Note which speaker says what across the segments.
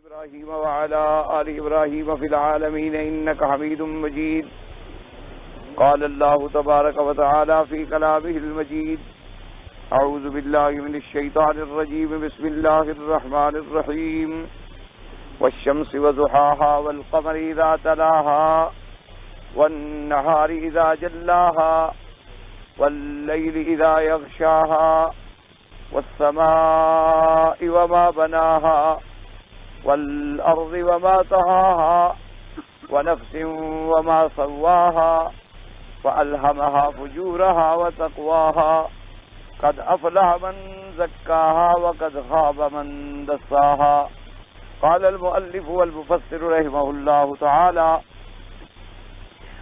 Speaker 1: إبراهيم وعلى آل إبراهيم في العالمين إنك حميد مجيد. قال الله تبارك وتعالى في كلامه المجيد: أعوذ بالله من الشيطان الرجيم. بسم الله الرحمن الرحيم. والشمس وضحاها والقمر إذا تلاها والنهار إذا جلاها والليل إذا يغشاها والسماء وما بناها والأرض وما طحاها ونفس وما سواها فألهمها فجورها وتقواها قد أفلح من زكاها وقد خاب من دساها. قال المؤلف والمفسر رحمه الله تعالى: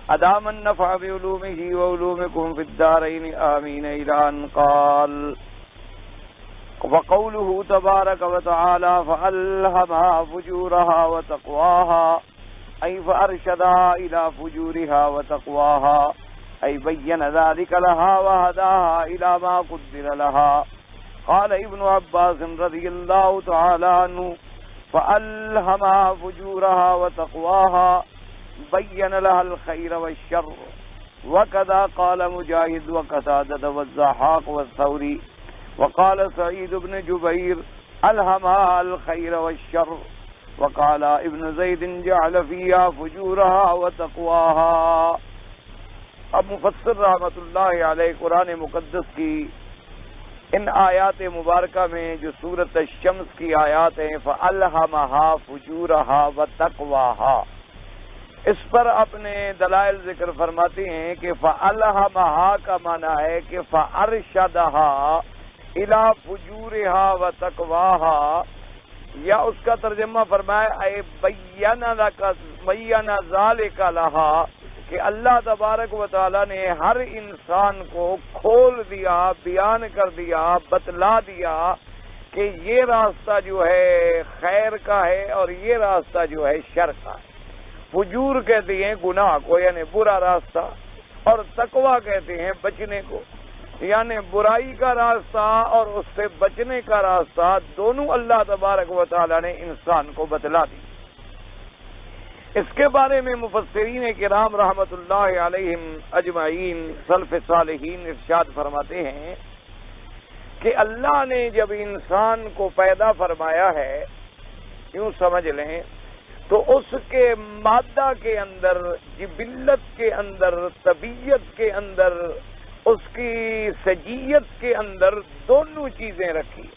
Speaker 1: أدام النفع بعلومه وعلومكم في الدارين آمين. إلى أن قال: وقوله تبارك وتعالى: فألهمها فجورها وتقواها، أي فأرشدها إلى فجورها وتقواها، أي بين ذلك لها وهداها إلى ما قدر لها. قال ابن عباس رضي الله تعالى عنه: فألهمها فجورها وتقواها، بين لها الخير والشر. وكذا قال مجاهد وقتادة والضحاك والثوري. وقال سعيد بن جبير: ألهمها الخير والشر. وقال ابن زید جعل فيها فجورها وتقواها. اب مفسر رحمۃ اللہ علیہ قرآن مقدس کی ان آیات مبارکہ میں جو سورۃ الشمس کی آیات ہیں، فَأَلْهَمَهَا فُجُورَهَا وَتَقْوَاهَا، اس پر اپنے دلائل ذکر فرماتے ہیں کہ فَأَلْهَمَهَا کا معنی ہے کہ فَأَرْشَدَهَا إِلَى فُجُورِهَا وَتَقْوَاهَا، یا اس کا ترجمہ فرمایا اے بین ذالک لہا، کہ اللہ تبارک و تعالی نے ہر انسان کو کھول دیا، بیان کر دیا، بتلا دیا کہ یہ راستہ جو ہے خیر کا ہے اور یہ راستہ جو ہے شر کا ہے. فجور کہتے ہیں گناہ کو، یعنی برا راستہ، اور تقوی کہتے ہیں بچنے کو، یعنی برائی کا راستہ اور اس سے بچنے کا راستہ. دونوں اللہ تبارک و تعالی نے انسان کو بتلا دی. اس کے بارے میں مفسرین کرام رحمت اللہ علیہم اجمعین سلف صالحین ارشاد فرماتے ہیں کہ اللہ نے جب انسان کو پیدا فرمایا ہے، یوں سمجھ لیں تو اس کے مادہ کے اندر، جبلت کے اندر، طبیعت کے اندر، اس کی سجیت کے اندر دونوں چیزیں رکھی.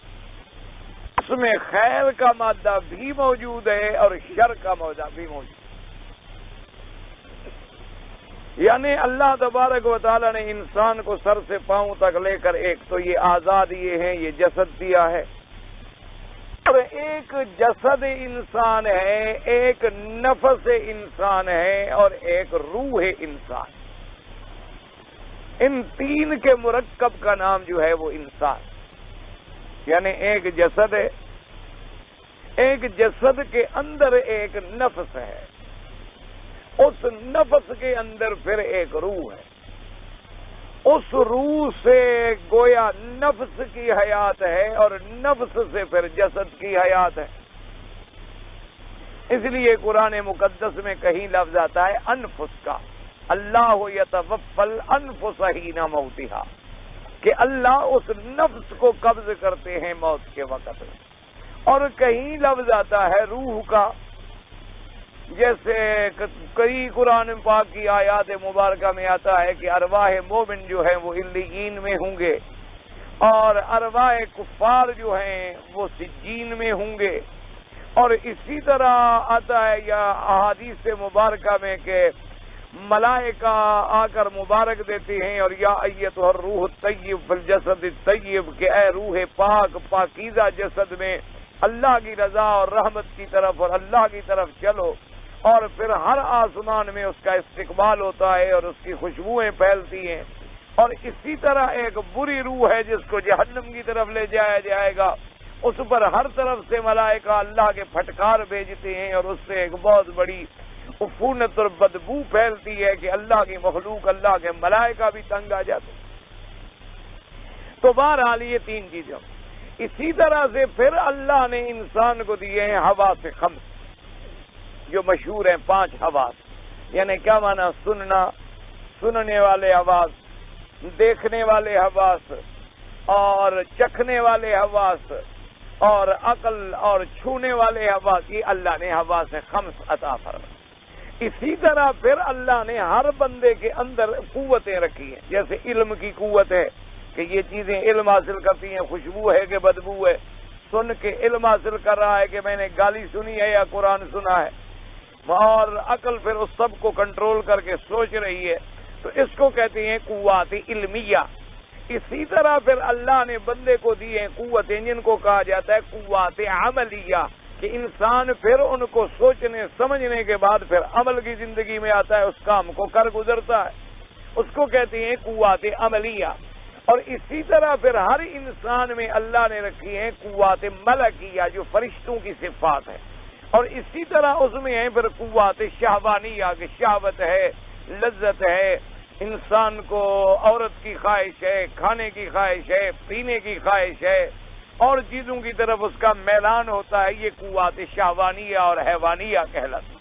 Speaker 1: اس میں خیر کا مادہ بھی موجود ہے اور شر کا مادہ بھی موجود ہے. یعنی اللہ تبارک و تعالی نے انسان کو سر سے پاؤں تک لے کر ایک تو یہ آزاد یہ ہے، یہ جسد دیا ہے، اور ایک جسد انسان ہے، ایک نفس انسان ہے اور ایک روح انسان. ان تین کے مرکب کا نام جو ہے وہ انسان. یعنی ایک جسد ہے، ایک جسد کے اندر ایک نفس ہے، اس نفس کے اندر پھر ایک روح ہے. اس روح سے گویا نفس کی حیات ہے اور نفس سے پھر جسد کی حیات ہے. اس لیے قرآن مقدس میں کہیں لفظ آتا ہے انفس کا، اللہ یتوفی الانفس حین موتہا، کہ اللہ اس نفس کو قبض کرتے ہیں موت کے وقت میں. اور کہیں لفظ آتا ہے روح کا، جیسے کئی قرآن پاک کی آیات مبارکہ میں آتا ہے کہ ارواح مومن جو ہیں وہ علیین میں ہوں گے، اور ارواح کفار جو ہیں وہ سجین میں ہوں گے. اور اسی طرح آتا ہے یا احادیث مبارکہ میں کہ ملائکہ آ کر مبارک دیتے ہیں اور یا ایتھا الروح الطیب فی الجسد الطیب، کہ اے روح پاک پاکیزہ جسد میں اللہ کی رضا اور رحمت کی طرف اور اللہ کی طرف چلو. اور پھر ہر آسمان میں اس کا استقبال ہوتا ہے اور اس کی خوشبوئیں پھیلتی ہیں. اور اسی طرح ایک بری روح ہے جس کو جہنم کی طرف لے جایا جائے گا، اس پر ہر طرف سے ملائکہ اللہ کے پھٹکار بھیجتے ہیں اور اس سے ایک بہت بڑی عفونت اور بدبو پھیلتی ہے کہ اللہ کی مخلوق، اللہ کے ملائکہ بھی تنگ آ جاتے. تو بہرحال یہ تین چیزیں، اسی طرح سے پھر اللہ نے انسان کو دیے ہیں حواس خمس، جو مشہور ہیں 5 حواس، یعنی کیا معنی؟ سننا، سننے والے حواس، دیکھنے والے حواس، اور چکھنے والے حواس، اور عقل اور چھونے والے حواس، یہ اللہ نے حواس خمس عطا فرمائے۔ اسی طرح پھر اللہ نے ہر بندے کے اندر قوتیں رکھی ہیں، جیسے علم کی قوت ہے کہ یہ چیزیں علم حاصل کرتی ہیں، خوشبو ہے کہ بدبو ہے، سن کے علم حاصل کر رہا ہے کہ میں نے گالی سنی ہے یا قرآن سنا ہے، اور عقل پھر اس سب کو کنٹرول کر کے سوچ رہی ہے، تو اس کو کہتے ہیں قوت علمیہ۔ اسی طرح پھر اللہ نے بندے کو دی ہیں قوتیں جن کو کہا جاتا ہے قوت عملیہ، کہ انسان پھر ان کو سوچنے سمجھنے کے بعد پھر عمل کی زندگی میں آتا ہے، اس کام کو کر گزرتا ہے، اس کو کہتے ہیں قوت عملیہ۔ اور اسی طرح پھر ہر انسان میں اللہ نے رکھی ہیں قوت ملکیہ، جو فرشتوں کی صفات ہے، اور اسی طرح اس میں ہیں پھر قوت شہوانیہ، کہ شہوت ہے، لذت ہے، انسان کو عورت کی خواہش ہے، کھانے کی خواہش ہے، پینے کی خواہش ہے، اور چیزوں کی طرف اس کا میلان ہوتا ہے، یہ قوت شہوانیہ اور حیوانیہ کہلاتی۔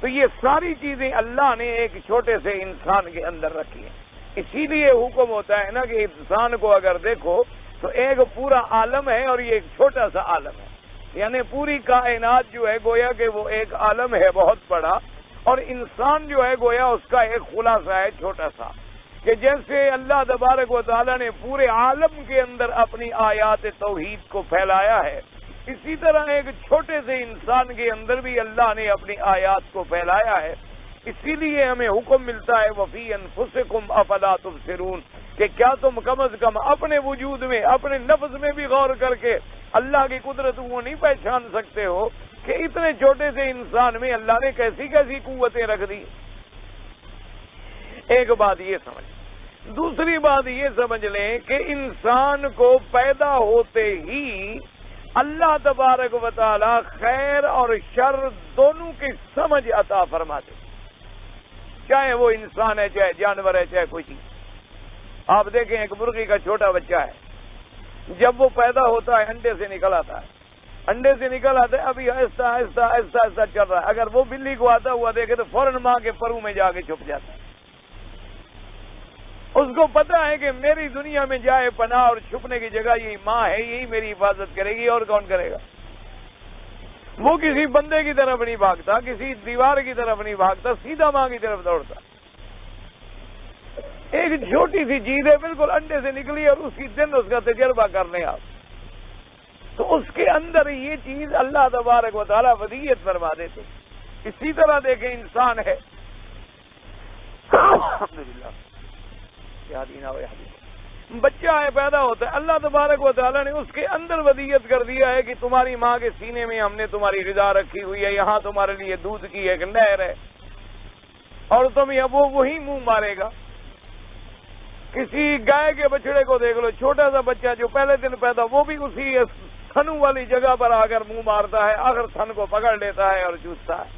Speaker 1: تو یہ ساری چیزیں اللہ نے ایک چھوٹے سے انسان کے اندر رکھی ہیں۔ اسی لیے حکم ہوتا ہے نا کہ انسان کو اگر دیکھو تو ایک پورا عالم ہے اور یہ ایک چھوٹا سا عالم ہے، یعنی پوری کائنات جو ہے گویا کہ وہ ایک عالم ہے بہت بڑا، اور انسان جو ہے گویا اس کا ایک خلاصہ ہے چھوٹا سا، کہ جیسے اللہ تبارک و تعالیٰ نے پورے عالم کے اندر اپنی آیات توحید کو پھیلایا ہے، اسی طرح ایک چھوٹے سے انسان کے اندر بھی اللہ نے اپنی آیات کو پھیلایا ہے۔ اسی لیے ہمیں حکم ملتا ہے وفی انفسکم افلا تبصرون، کہ کیا تم کم از کم اپنے وجود میں، اپنے نفس میں بھی غور کر کے اللہ کی قدرت وہ نہیں پہچان سکتے ہو کہ اتنے چھوٹے سے انسان میں اللہ نے کیسی کیسی قوتیں رکھ دی۔ ایک بات یہ سمجھ، دوسری بات یہ سمجھ لیں کہ انسان کو پیدا ہوتے ہی اللہ تبارک و تعالی خیر اور شر دونوں کی سمجھ عطا فرماتے، چاہے وہ انسان ہے، چاہے جانور ہے، چاہے کوئی چیز۔ آپ دیکھیں ایک مرغی کا چھوٹا بچہ ہے، جب وہ پیدا ہوتا ہے انڈے سے نکل آتا ہے، انڈے سے نکل آتا ہے، ابھی آہستہ آہستہ آہستہ آہستہ چل رہا ہے، اگر وہ بلی کو آتا ہوا دیکھے تو فوراً ماں کے پرو میں جا کے چھپ جاتا ہے۔ اس کو پتا ہے کہ میری دنیا میں جائے پناہ اور چھپنے کی جگہ یہی ماں ہے، یہی میری حفاظت کرے گی، اور کون کرے گا؟ وہ کسی بندے کی طرف نہیں بھاگتا، کسی دیوار کی طرف نہیں بھاگتا، سیدھا ماں کی طرف دوڑتا۔ ایک چھوٹی سی چیز ہے، بالکل انڈے سے نکلی اور اسی دن اس کا تجربہ کر لیں آپ، تو اس کے اندر یہ چیز اللہ تبارک و تعالیٰ ودیت فرما دیتے۔ اسی طرح دیکھیں انسان ہے، الحمدللہ بچہ ہے، پیدا ہوتا ہے، اللہ تبارک و تعالیٰ نے اس کے اندر ودیت کر دیا ہے کہ تمہاری ماں کے سینے میں ہم نے تمہاری غذا رکھی ہوئی ہے، یہاں تمہارے لیے دودھ کی ایک نہر ہے، اور تم وہ وہی منہ مارے گا۔ کسی گائے کے بچڑے کو دیکھ لو، چھوٹا سا بچہ جو پہلے دن پیدا، وہ بھی اسی تھنوں والی جگہ پر آ کر منہ مارتا ہے، آخر تھن کو پکڑ لیتا ہے اور چوستا ہے۔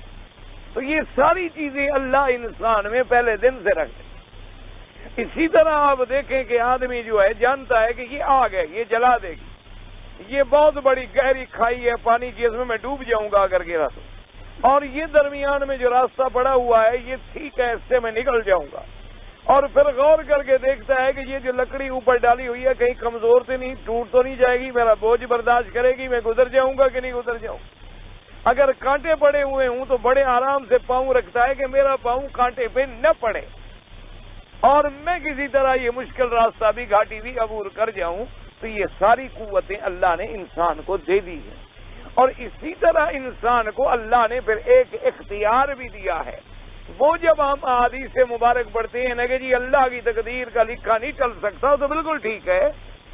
Speaker 1: تو یہ ساری چیزیں اللہ انسان میں پہلے دن سے رکھتے۔ اسی طرح آپ دیکھیں کہ آدمی جو ہے جانتا ہے کہ یہ آگ ہے، یہ جلا دے گی، یہ بہت بڑی گہری کھائی ہے پانی کی، اس میں ڈوب جاؤں گا اگر گرا تو، اور یہ درمیان میں جو راستہ پڑا ہوا ہے یہ ٹھیک ہے، اس سے میں نکل جاؤں گا، اور پھر غور کر کے دیکھتا ہے کہ یہ جو لکڑی اوپر ڈالی ہوئی ہے کہیں کمزور تو نہیں، ٹوٹ تو نہیں جائے گی، میرا بوجھ برداشت کرے گی، میں گزر جاؤں گا کہ نہیں گزر جاؤں۔ اگر کانٹے پڑے ہوئے ہوں تو بڑے آرام سے پاؤں رکھتا ہے کہ میرا پاؤں کانٹے پہ نہ پڑے، اور میں کسی طرح یہ مشکل راستہ بھی گھاٹی بھی عبور کر جاؤں۔ تو یہ ساری قوتیں اللہ نے انسان کو دے دی ہیں، اور اسی طرح انسان کو اللہ نے پھر ایک اختیار بھی دیا ہے۔ وہ جب ہم احادیث سے مبارک پڑھتے ہیں نا کہ جی اللہ کی تقدیر کا لکھا نہیں ٹل سکتا، تو بالکل ٹھیک ہے،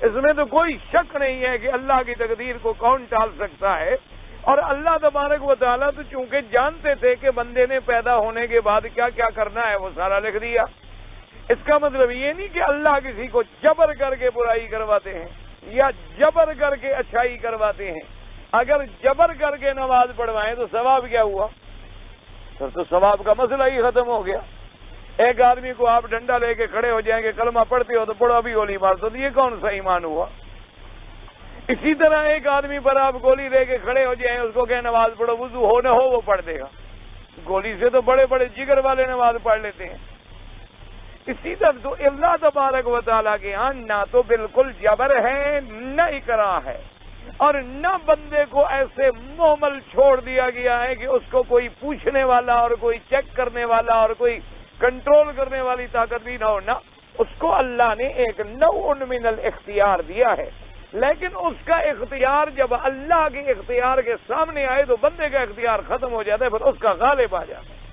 Speaker 1: اس میں تو کوئی شک نہیں ہے کہ اللہ کی تقدیر کو کون ٹال سکتا ہے۔ اور اللہ تبارک و تعالیٰ تو چونکہ جانتے تھے کہ بندے نے پیدا ہونے کے بعد کیا کیا کرنا ہے، وہ سارا لکھ دیا۔ اس کا مطلب یہ نہیں کہ اللہ کسی کو جبر کر کے برائی کرواتے ہیں یا جبر کر کے اچھائی کرواتے ہیں۔ اگر جبر کر کے نماز پڑھوائیں تو ثواب کیا ہوا؟ پھر تو ثواب کا مسئلہ ہی ختم ہو گیا۔ ایک آدمی کو آپ ڈنڈا لے کے کھڑے ہو جائیں گے، کلمہ پڑھتے ہو تو پڑھو ابھی گولی مار دو، تو یہ کون سا ایمان ہوا؟ اسی طرح ایک آدمی پر آپ گولی دے کے کھڑے ہو جائیں، اس کو کہ نماز پڑھو، وضو ہو نہ ہو وہ پڑھ دے گا۔ گولی سے تو بڑے بڑے جگر والے نماز پڑھ لیتے ہیں۔ اسی طرح تو اللہ تبارک و تعالیٰ کے ہاں نہ تو بالکل جبر ہے نہ اکراہ ہے، اور نہ بندے کو ایسے محمل چھوڑ دیا گیا ہے کہ اس کو کوئی پوچھنے والا اور کوئی چیک کرنے والا اور کوئی کنٹرول کرنے والی طاقت بھی نہ ہو۔ نہ، اس کو اللہ نے ایک نوع من الاختیار دیا ہے، لیکن اس کا اختیار جب اللہ کے اختیار کے سامنے آئے تو بندے کا اختیار ختم ہو جاتا ہے، پھر اس کا غالب آ جاتا ہے۔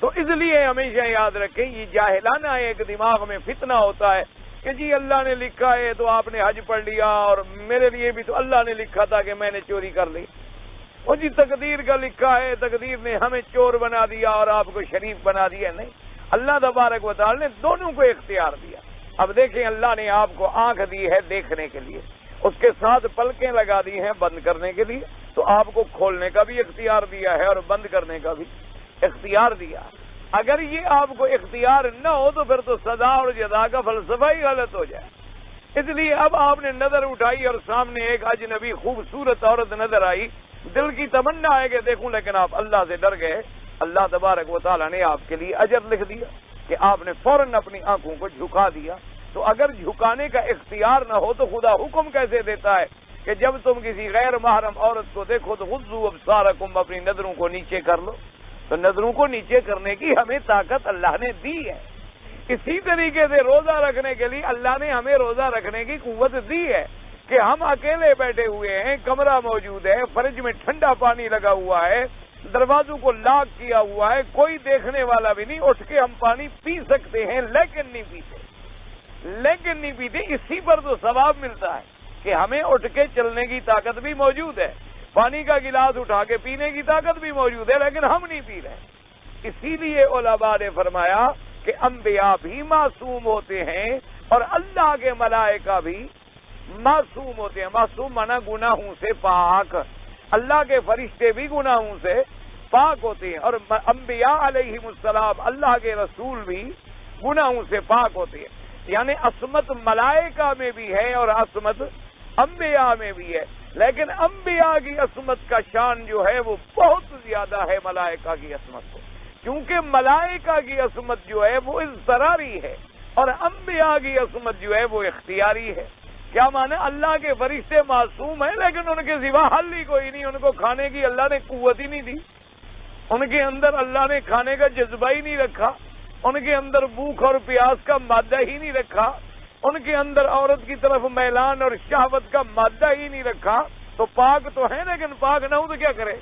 Speaker 1: تو اس لیے ہمیشہ یاد رکھیں، یہ جاہلانہ ایک دماغ میں فتنہ ہوتا ہے کہ جی اللہ نے لکھا ہے تو آپ نے حج پڑھ لیا، اور میرے لیے بھی تو اللہ نے لکھا تھا کہ میں نے چوری کر لی۔ وہ جی تقدیر کا لکھا ہے، تقدیر نے ہمیں چور بنا دیا اور آپ کو شریف بنا دیا۔ نہیں، اللہ تبارک و تعالی نے دونوں کو اختیار دیا۔ اب دیکھیں، اللہ نے آپ کو آنکھ دی ہے دیکھنے کے لیے، اس کے ساتھ پلکیں لگا دی ہیں بند کرنے کے لیے، تو آپ کو کھولنے کا بھی اختیار دیا ہے اور بند کرنے کا بھی اختیار دیا۔ اگر یہ آپ کو اختیار نہ ہو تو پھر تو سزا اور جزا کا فلسفہ ہی غلط ہو جائے۔ اس لیے اب آپ نے نظر اٹھائی اور سامنے ایک اجنبی خوبصورت عورت نظر آئی، دل کی تمنا ہے کہ دیکھوں، لیکن آپ اللہ سے ڈر گئے۔ اللہ تبارک و تعالیٰ نے آپ کے لیے اجر لکھ دیا کہ آپ نے فوراً اپنی آنکھوں کو جھکا دیا۔ تو اگر جھکانے کا اختیار نہ ہو تو خدا حکم کیسے دیتا ہے کہ جب تم کسی غیر محرم عورت کو دیکھو تو غضوا ابصارکم، اپنی نظروں کو نیچے کر لو؟ تو نظروں کو نیچے کرنے کی ہمیں طاقت اللہ نے دی ہے۔ اسی طریقے سے روزہ رکھنے کے لیے اللہ نے ہمیں روزہ رکھنے کی قوت دی ہے کہ ہم اکیلے بیٹھے ہوئے ہیں، کمرہ موجود ہے، فریج میں ٹھنڈا پانی لگا ہوا ہے، دروازوں کو لاک کیا ہوا ہے، کوئی دیکھنے والا بھی نہیں، اٹھ کے ہم پانی پی سکتے ہیں، لیکن نہیں پیتے۔ اسی پر تو ثواب ملتا ہے کہ ہمیں اٹھ کے چلنے کی طاقت بھی موجود ہے، پانی کا گلاس اٹھا کے پینے کی طاقت بھی موجود ہے، لیکن ہم نہیں پی رہے۔ اسی لیے علماء نے فرمایا کہ انبیاء بھی معصوم ہوتے ہیں اور اللہ کے ملائکہ بھی معصوم ہوتے ہیں۔ معصوم مانا گناہوں سے پاک، اللہ کے فرشتے بھی گناہوں سے پاک ہوتے ہیں، اور انبیاء علیہم السلام، اللہ کے رسول بھی گناہوں سے پاک ہوتے ہیں۔ یعنی عصمت ملائکہ میں بھی ہے اور عصمت انبیاء میں بھی ہے، لیکن انبیاء کی عصمت کا شان جو ہے وہ بہت زیادہ ہے ملائکہ کی عصمت کو، کیونکہ ملائکہ کی عصمت جو ہے وہ اضطراری ہے اور انبیاء کی عصمت جو ہے وہ اختیاری ہے۔ کیا مانے؟ اللہ کے فرشتے معصوم ہیں لیکن ان کے سوا حل ہی کوئی نہیں، ان کو کھانے کی اللہ نے قوت ہی نہیں دی، ان کے اندر اللہ نے کھانے کا جذبہ ہی نہیں رکھا، ان کے اندر بھوک اور پیاس کا مادہ ہی نہیں رکھا، ان کے اندر عورت کی طرف میلان اور شہوت کا مادہ ہی نہیں رکھا۔ تو پاک تو ہیں لیکن پاک نہ ہو تو کیا کرے؟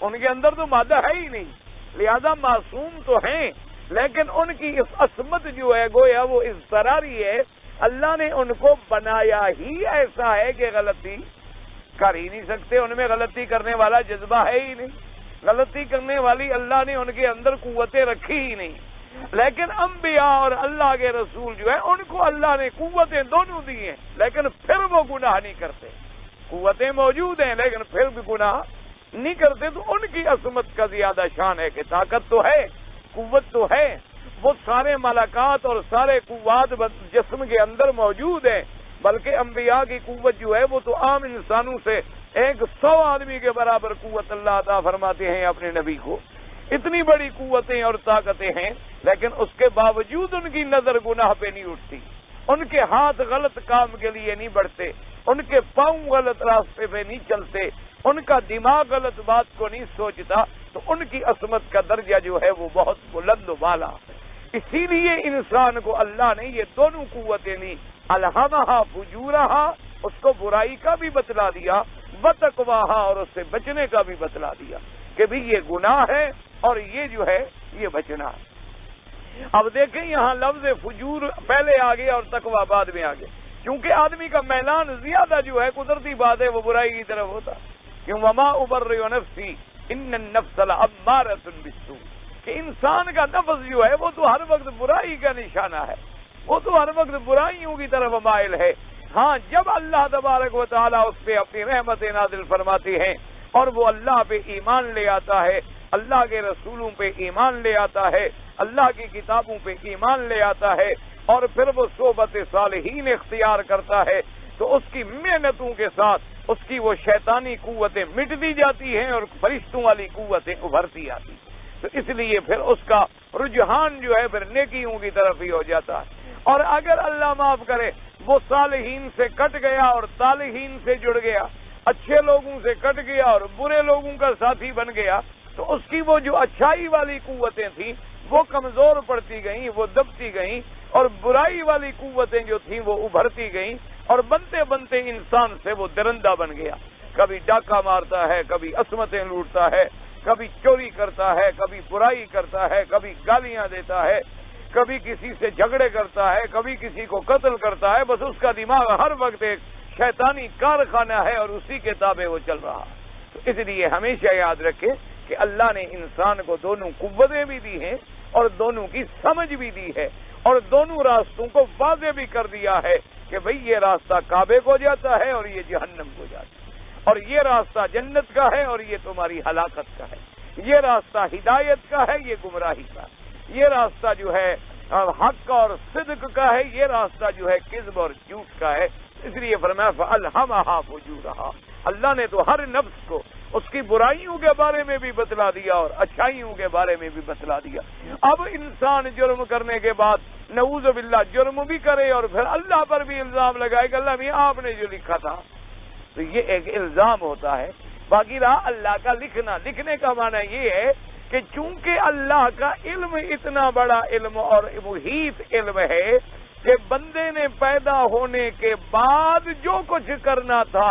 Speaker 1: ان کے اندر تو مادہ ہے ہی نہیں، لہذا معصوم تو ہیں لیکن ان کی عصمت جو ہے گویا وہ اضطراری ہے۔ اللہ نے ان کو بنایا ہی ایسا ہے کہ غلطی کر ہی نہیں سکتے، ان میں غلطی کرنے والا جذبہ ہے ہی نہیں، غلطی کرنے والی اللہ نے ان کے اندر قوتیں رکھی ہی نہیں۔ لیکن انبیاء اور اللہ کے رسول جو ہے ان کو اللہ نے قوتیں دونوں دی ہیں، لیکن پھر وہ گناہ نہیں کرتے۔ قوتیں موجود ہیں لیکن پھر بھی گناہ نہیں کرتے، تو ان کی عصمت کا زیادہ شان ہے کہ طاقت تو ہے، قوت تو ہے، وہ سارے ملکات اور سارے قوات جسم کے اندر موجود ہیں، بلکہ انبیاء کی قوت جو ہے وہ تو عام انسانوں سے 100 آدمی کے برابر قوت اللہ عطا فرماتے ہیں اپنے نبی کو۔ اتنی بڑی قوتیں اور طاقتیں ہیں، لیکن اس کے باوجود ان کی نظر گناہ پہ نہیں اٹھتی، ان کے ہاتھ غلط کام کے لیے نہیں بڑھتے، ان کے پاؤں غلط راستے پہ نہیں چلتے، ان کا دماغ غلط بات کو نہیں سوچتا، تو ان کی عصمت کا درجہ جو ہے وہ بہت بلند و بالا۔ اسی لیے انسان کو اللہ نے یہ دونوں قوتیں دی، الہمہا فجورہا، اس کو برائی کا بھی بتلا دیا، وتقواہا، اور اس سے بچنے کا بھی بتلا دیا کہ بھی یہ گناہ ہے اور یہ جو ہے یہ بچنا ہے۔ اب دیکھیں یہاں لفظ فجور پہلے آ گیا اور تقوی بعد میں آ گیا، کیونکہ آدمی کا میلان زیادہ جو ہے قدرتی بات ہے وہ برائی کی طرف ہوتا، کیوں وما ابرئ نفسی ان النفس لامارۃ بالسوء، کہ انسان کا نفس جو ہے وہ تو ہر وقت برائی کا نشانہ ہے، وہ تو ہر وقت برائیوں کی طرف مائل ہے۔ ہاں جب اللہ تبارک و تعالیٰ اس پہ اپنی رحمت نازل فرماتے ہیں اور وہ اللہ پہ ایمان لے آتا ہے، اللہ کے رسولوں پہ ایمان لے آتا ہے، اللہ کی کتابوں پہ ایمان لے آتا ہے، اور پھر وہ صحبت صالحین اختیار کرتا ہے، تو اس کی محنتوں کے ساتھ اس کی وہ شیطانی قوتیں مٹتی جاتی ہیں اور فرشتوں والی قوتیں ابھرتی آتی. تو اس لیے پھر اس کا رجحان جو ہے پھر نیکیوں کی طرف ہی ہو جاتا ہے. اور اگر اللہ معاف کرے وہ صالحین سے کٹ گیا اور طالحین سے جڑ گیا، اچھے لوگوں سے کٹ گیا اور برے لوگوں کا ساتھی بن گیا، تو اس کی وہ جو اچھائی والی قوتیں تھیں وہ کمزور پڑتی گئیں، وہ دبتی گئیں، اور برائی والی قوتیں جو تھیں وہ ابھرتی گئیں، اور بنتے بنتے انسان سے وہ درندہ بن گیا. کبھی ڈاکہ مارتا ہے، کبھی عصمتیں لوٹتا ہے، کبھی چوری کرتا ہے، کبھی برائی کرتا ہے، کبھی گالیاں دیتا ہے، کبھی کسی سے جھگڑے کرتا ہے، کبھی کسی کو قتل کرتا ہے. بس اس کا دماغ ہر وقت ایک شیطانی کارخانہ ہے اور اسی کے تابع وہ چل رہا. تو اس لیے ہمیشہ یاد رکھے کہ اللہ نے انسان کو دونوں قوتیں بھی دی ہیں اور دونوں کی سمجھ بھی دی ہے، اور دونوں راستوں کو واضح بھی کر دیا ہے کہ بھئی یہ راستہ کعبے کو جاتا ہے اور یہ جہنم کو جاتا ہے، اور یہ راستہ جنت کا ہے اور یہ تمہاری ہلاکت کا ہے، یہ راستہ ہدایت کا ہے، یہ گمراہی کا ہے، یہ راستہ جو ہے حق اور صدق کا ہے، یہ راستہ جو ہے کذب اور جھوٹ کا ہے. اس لیے فرمایا فَأَلْهَمَهَا فُجُورَهَا. اللہ نے تو ہر نفس کو اس کی برائیوں کے بارے میں بھی بتلا دیا اور اچھائیوں کے بارے میں بھی بتلا دیا. اب انسان جرم کرنے کے بعد نعوذ باللہ جرم بھی کرے اور پھر اللہ پر بھی الزام لگائے کہ اللہ بھی آپ نے جو لکھا تھا، تو یہ ایک الزام ہوتا ہے. باقی رہا اللہ کا لکھنے کا معنی یہ ہے کہ چونکہ اللہ کا علم اتنا بڑا علم اور محیط علم ہے کہ بندے نے پیدا ہونے کے بعد جو کچھ کرنا تھا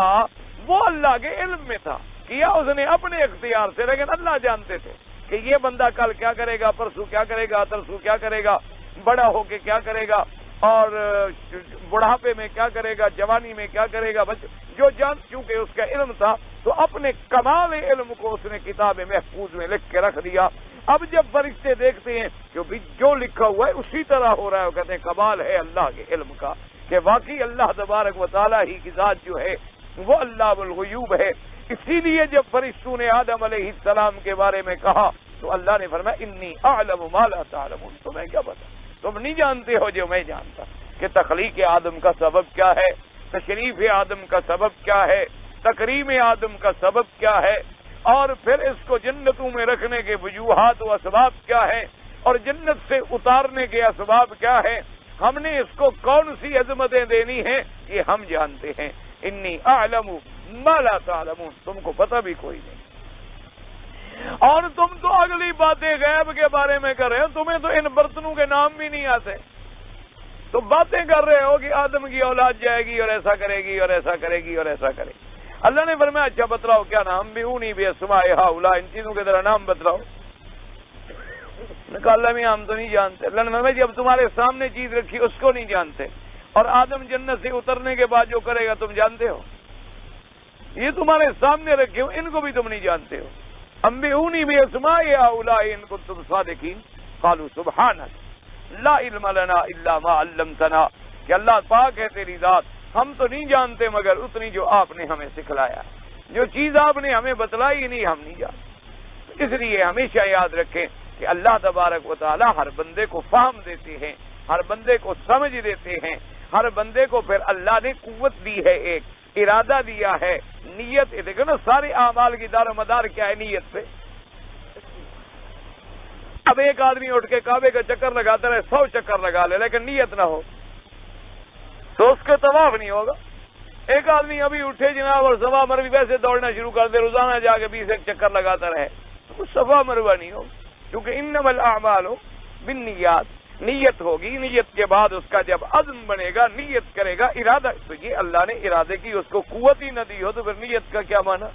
Speaker 1: وہ اللہ کے علم میں تھا، کیا اس نے اپنے اختیار سے، لیکن اللہ جانتے تھے کہ یہ بندہ کل کیا کرے گا، پرسوں کیا کرے گا، ترسوں کیا کرے گا، بڑا ہو کے کیا کرے گا، اور بڑھاپے میں کیا کرے گا، جوانی میں کیا کرے گا. جو جان چونکہ اس کا علم تھا تو اپنے کمال علم کو اس نے کتاب محفوظ میں لکھ کے رکھ دیا. اب جب فرشتے دیکھتے ہیں کہ جو لکھا ہوا ہے اسی طرح ہو رہا ہے، وہ کہتے ہیں کمال ہے اللہ کے علم کا کہ واقعی اللہ تبارک و تعالیٰ ہی کی ذات جو ہے وہ اللہ الغیوب ہے. اسی لیے جب فرشتوں نے آدم علیہ السلام کے بارے میں کہا تو اللہ نے فرمایا انی اعلم ما لا تعلمون. تمہیں کیا پتا، تم نہیں جانتے ہو جو میں جانتا، کہ تخلیق آدم کا سبب کیا ہے، تشریف آدم کا سبب کیا ہے، تکریم آدم کا سبب کیا ہے، اور پھر اس کو جنتوں میں رکھنے کے وجوہات و اسباب کیا ہے، اور جنت سے اتارنے کے اسباب کیا ہے، ہم نے اس کو کون سی عظمتیں دینی ہیں، یہ ہم جانتے ہیں. انی اعلم ما لا تعلمون. تم کو پتہ بھی کوئی نہیں، اور تم تو اگلی باتیں غیب کے بارے میں کر رہے ہو، تمہیں تو ان برتنوں کے نام بھی نہیں آتے، تو باتیں کر رہے ہو کہ آدم کی اولاد جائے گی اور ایسا کرے گی اور ایسا کرے گی اور ایسا کرے گی. اللہ نے فرمایا اچھا بتلاؤ کیا نام، بیونی بے اسماء ہؤلاء، ان چیزوں کے ذرا نام بتلاؤ. نے کہا اللہ میں ہم تو نہیں جانتے. اللہ نے فرمایا جب تمہارے سامنے چیز رکھی اس کو نہیں جانتے، اور آدم جنت سے اترنے کے بعد جو کرے گا تم جانتے ہو، یہ تمہارے سامنے رکھے ہو ان کو بھی تم نہیں جانتے ہو. انبئونی باسماء ہؤلاء ان کنتم صادقین قالوا سبحانک لا علم لنا الا ما علمتنا. کہ اللہ پاک ہے تیری ذات، ہم تو نہیں جانتے مگر اتنی جو آپ نے ہمیں سکھلایا، جو چیز آپ نے ہمیں بتلائی نہیں ہم نہیں جانتے. اس لیے ہمیشہ یاد رکھیں کہ اللہ تبارک و تعالی ہر بندے کو فہم دیتے ہیں، ہر بندے کو سمجھ دیتے ہیں، ہر بندے کو پھر اللہ نے قوت دی ہے، ایک ارادہ دیا ہے، نیت. دیکھو نا سارے اعمال کی دار و مدار کیا ہے، نیت پہ. اب ایک آدمی اٹھ کے کعبے کا چکر لگاتا رہے، 100 چکر لگا لے، لیکن نیت نہ ہو تو اس کا طواف نہیں ہوگا. ایک آدمی ابھی اٹھے جناب اور صفا مروہ ویسے دوڑنا شروع کر دے، روزانہ جا کے 20 ایک چکر لگاتا رہے، تو کچھ صفا مروہ نہیں ہوگا. کیونکہ انما الاعمال بالنیات، نیت ہوگی، نیت کے بعد اس کا جب عزم بنے گا، نیت کرے گا، ارادہ. تو یہ اللہ نے ارادے کی اس کو قوت ہی نہ دی ہو تو پھر نیت کا کیا معنی.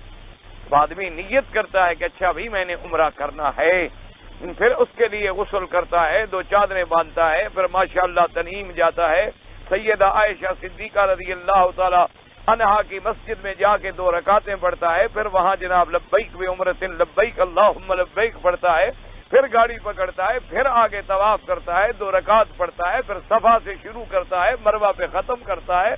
Speaker 1: آدمی نیت کرتا ہے کہ اچھا بھائی میں نے عمرہ کرنا ہے، پھر اس کے لیے غسل کرتا ہے، 2 چادریں باندھتا ہے، پھر ماشاءاللہ تنعیم جاتا ہے، سیدہ عائشہ صدیقہ رضی اللہ تعالی عنہا کی مسجد میں جا کے 2 رکعتیں پڑھتا ہے، پھر وہاں جناب لبیک بعمرۃ لبیک اللہم لبیک پڑھتا ہے، پھر گاڑی پکڑتا ہے، پھر آگے طواف کرتا ہے، 2 رکعت پڑھتا ہے، پھر صفا سے شروع کرتا ہے، مروہ پہ ختم کرتا ہے،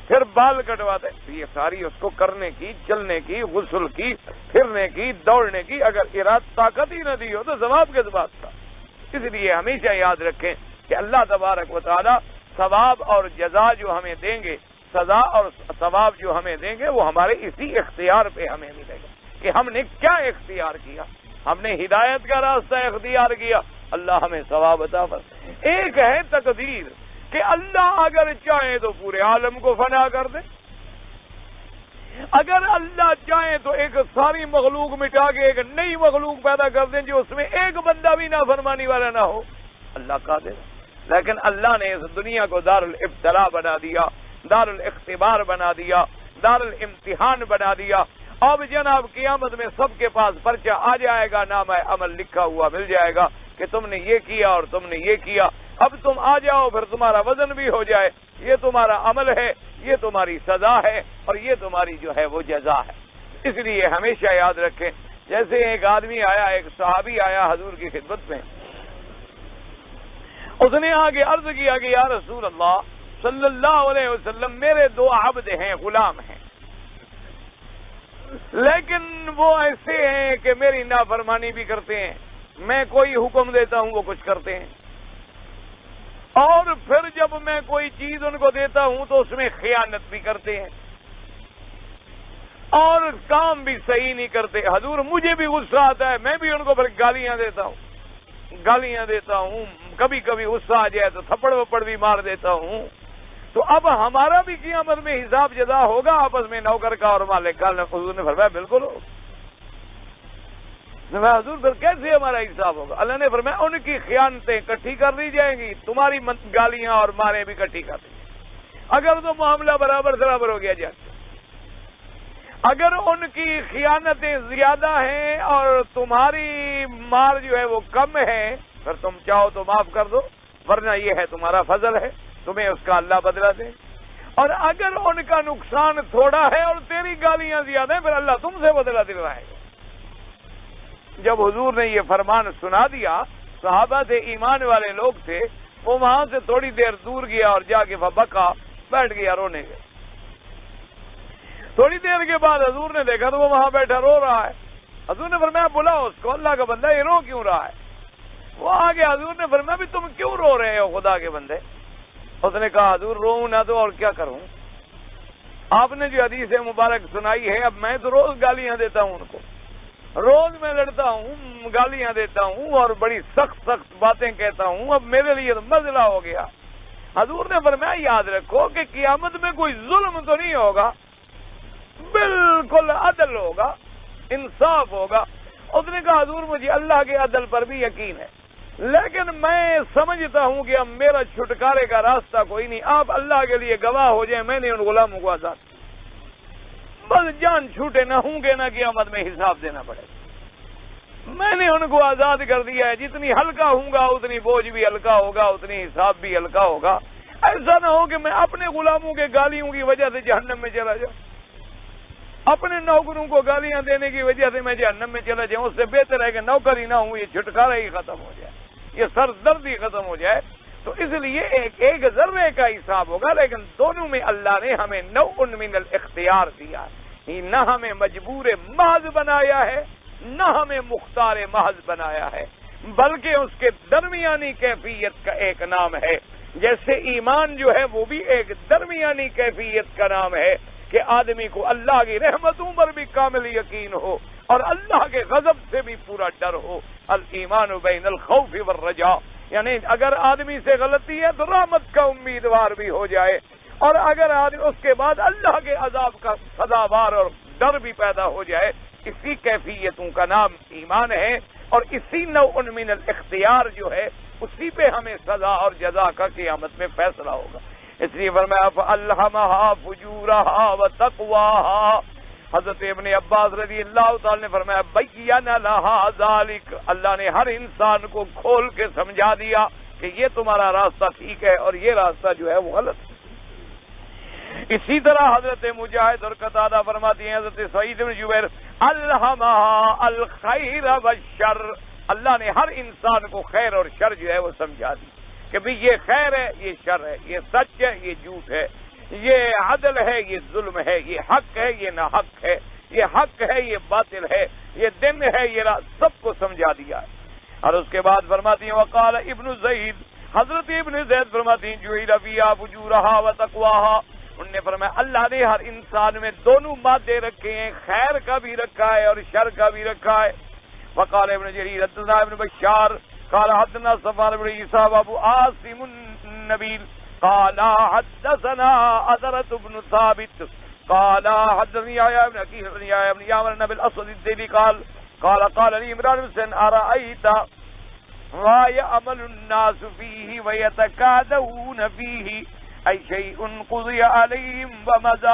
Speaker 1: پھر بال کٹواتا ہے. یہ ساری اس کو کرنے کی، چلنے کی، غسل کی، پھرنے کی، دوڑنے کی اگر ارادہ طاقت ہی نہ دی ہو تو ثواب کس بات کا. اس لیے ہمیشہ یاد رکھیں کہ اللہ تبارک و تعالی ثواب اور جزا جو ہمیں دیں گے سزا اور ثواب جو ہمیں دیں گے وہ ہمارے اسی اختیار پہ ہمیں ملے گا کہ ہم نے کیا اختیار کیا. ہم نے ہدایت کا راستہ اختیار کیا, اللہ ہمیں ثواب عطا فرمائے. ایک ہے تقدیر کہ اللہ اگر چاہے تو پورے عالم کو فنا کر دے, اگر اللہ چاہے تو ایک ساری مخلوق مٹا کے ایک نئی مخلوق پیدا کر دیں جو اس میں ایک بندہ بھی نافرمانی والا نہ ہو, اللہ قادر. لیکن اللہ نے اس دنیا کو دار الابتلاء بنا دیا, دار الاختبار بنا دیا, دار الامتحان بنا دیا. اب جناب قیامت میں سب کے پاس پرچہ آ جائے گا, نام عمل لکھا ہوا مل جائے گا کہ تم نے یہ کیا اور تم نے یہ کیا. اب تم آ جاؤ, پھر تمہارا وزن بھی ہو جائے, یہ تمہارا عمل ہے, یہ تمہاری سزا ہے, اور یہ تمہاری جو ہے وہ جزا ہے. اس لیے ہمیشہ یاد رکھیں, جیسے ایک آدمی آیا, ایک صحابی آیا حضور کی خدمت میں, اس نے آگے عرض کیا کہ یا رسول اللہ صلی اللہ علیہ وسلم, میرے 2 عبد ہیں, غلام ہیں, لیکن وہ ایسے ہیں کہ میری نافرمانی بھی کرتے ہیں, میں کوئی حکم دیتا ہوں وہ کچھ کرتے ہیں, اور پھر جب میں کوئی چیز ان کو دیتا ہوں تو اس میں خیانت بھی کرتے ہیں, اور کام بھی صحیح نہیں کرتے. حضور مجھے بھی غصہ آتا ہے, میں بھی ان کو پھر گالیاں دیتا ہوں, کبھی کبھی غصہ آ جائے تو تھپڑ وپڑ بھی مار دیتا ہوں. تو اب ہمارا بھی قیامت میں حساب جزا ہوگا آپس میں, نوکر کا اور مالک کا. حضور نے فرمایا بالکل ہو. حضور پھر کیسے ہمارا حساب ہوگا؟ اللہ نے فرمایا ان کی خیانتیں اکٹھی کر دی جائیں گی, تمہاری گالیاں اور ماریں بھی اکٹھی کر دی جائیں گی. اگر تو معاملہ برابر ہو گیا جاتا, اگر ان کی خیانتیں زیادہ ہیں اور تمہاری مار جو ہے وہ کم ہے, پھر تم چاہو تو معاف کر دو, ورنہ یہ ہے تمہارا فضل ہے, تمہیں اس کا اللہ بدلہ دے. اور اگر ان کا نقصان تھوڑا ہے اور تیری گالیاں زیادہ ہیں, پھر اللہ تم سے بدلہ دلوائے گا. جب حضور نے یہ فرمان سنا دیا, صحابہ سے ایمان والے لوگ تھے, وہ وہاں سے تھوڑی دیر دور گیا اور جا کے بکا, بیٹھ گیا رونے گیا. تھوڑی دیر کے بعد حضور نے دیکھا تو وہ وہاں بیٹھا رو رہا ہے. حضور نے فرمایا بلاؤ اس کو, اللہ کا بندہ یہ رو کیوں رہا ہے؟ وہ آگے حضور نے فرمایا بھی تم کیوں رو رہے ہو خدا کے بندے؟ اس نے کہا حضور روؤں نہ تو اور کیا کروں, آپ نے جو حدیث مبارک سنائی ہے, اب میں تو روز گالیاں دیتا ہوں ان کو, روز میں لڑتا ہوں, گالیاں دیتا ہوں اور بڑی سخت باتیں کہتا ہوں, اب میرے لیے تو مسئلہ ہو گیا. حضور نے فرمایا یاد رکھو کہ قیامت میں کوئی ظلم تو نہیں ہوگا, بالکل عدل ہوگا, انصاف ہوگا. اس نے کہا حضور مجھے اللہ کے عدل پر بھی یقین ہے, لیکن میں سمجھتا ہوں کہ اب میرا چھٹکارے کا راستہ کوئی نہیں, آپ اللہ کے لیے گواہ ہو جائیں, میں نے ان غلاموں کو آزاد, بس جان چھوٹے نہ ہوں گے نہ قیامت میں حساب دینا پڑے گا. میں نے ان کو آزاد کر دیا ہے, جتنی ہلکا ہوں گا اتنی بوجھ بھی ہلکا ہوگا, اتنی حساب بھی ہلکا ہوگا. ایسا نہ ہو کہ میں اپنے غلاموں کے گالیوں کی وجہ سے جہنم میں چلا جاؤں, اپنے نوکروں کو گالیاں دینے کی وجہ سے میں جہنم میں چلا جاؤں. اس سے بہتر ہے کہ نوکر ہی نہ ہوں, یہ چھٹکارا ہی ختم ہو جائے, یہ سر درد ہی ختم ہو جائے. تو اس لیے ایک ذرے کا حساب ہوگا, لیکن دونوں میں اللہ نے ہمیں نوع من الاختیار دیا ہے, نہ ہمیں مجبور محض بنایا ہے نہ ہمیں مختار محض بنایا ہے, بلکہ اس کے درمیانی کیفیت کا ایک نام ہے. جیسے ایمان جو ہے وہ بھی ایک درمیانی کیفیت کا نام ہے کہ آدمی کو اللہ کی رحمتوں پر بھی کامل یقین ہو اور اللہ کے غضب سے بھی پورا ڈر ہو. الایمان بین الخوف والرجاء, یعنی اگر آدمی سے غلطی ہے تو رحمت کا امیدوار بھی ہو جائے, اور اگر آدمی اس کے بعد اللہ کے عذاب کا سزاوار اور ڈر بھی پیدا ہو جائے. اسی کیفیتوں کا نام ایمان ہے, اور اسی نوع من الاختیار جو ہے اسی پہ ہمیں سزا اور جزا کا قیامت میں فیصلہ ہوگا. اس لیے فرمایا فَأَلْهَمَهَا فُجُورَهَا وَتَقْوَاهَا. حضرت ابن عباس رضی اللہ تعالی نے فرمایا بَيَّنَ لَهَا ذَلِكَ, اللہ نے ہر انسان کو کھول کے سمجھا دیا کہ یہ تمہارا راستہ ٹھیک ہے اور یہ راستہ جو ہے وہ غلط ہے. اسی طرح حضرت مجاہد اور قتادہ فرماتی ہیں, حضرت سعید بن جبیر الہمہا الخیر والشر, اللہ نے ہر انسان کو خیر اور شر جو ہے وہ سمجھا دی کہ بھئی یہ خیر ہے یہ شر ہے, یہ سچ ہے یہ جھوٹ ہے, یہ عدل ہے یہ ظلم ہے, یہ حق ہے یہ ناحق ہے, یہ حق ہے یہ باطل ہے, یہ دن ہے یہ رات, سب کو سمجھا دیا ہے. اور اس کے بعد فرماتی ہیں وقال ابن زید, حضرت ابن زید فرماتی ہیں جعل فیہا فجورہا وتقواہا, انہوں نے فرمایا اللہ نے ہر انسان میں دونوں مادے رکھے ہیں، خیر کا بھی رکھا ہے اور شر کا بھی رکھا ہے. وقال ابن جریر حدثنا ابن بشار قال حدثنا صفوان بن عيسى وابو عاصم النبيل قال حدثنا عذرة بن ثابت قال حدثني يحيى بن حكيم بن يعمر بن الاسود الديلي قال لي عمران بن حسين أرأيت ما يعمل الناس فيه ويتكادون فيه أي شيء قضي عليهم قضى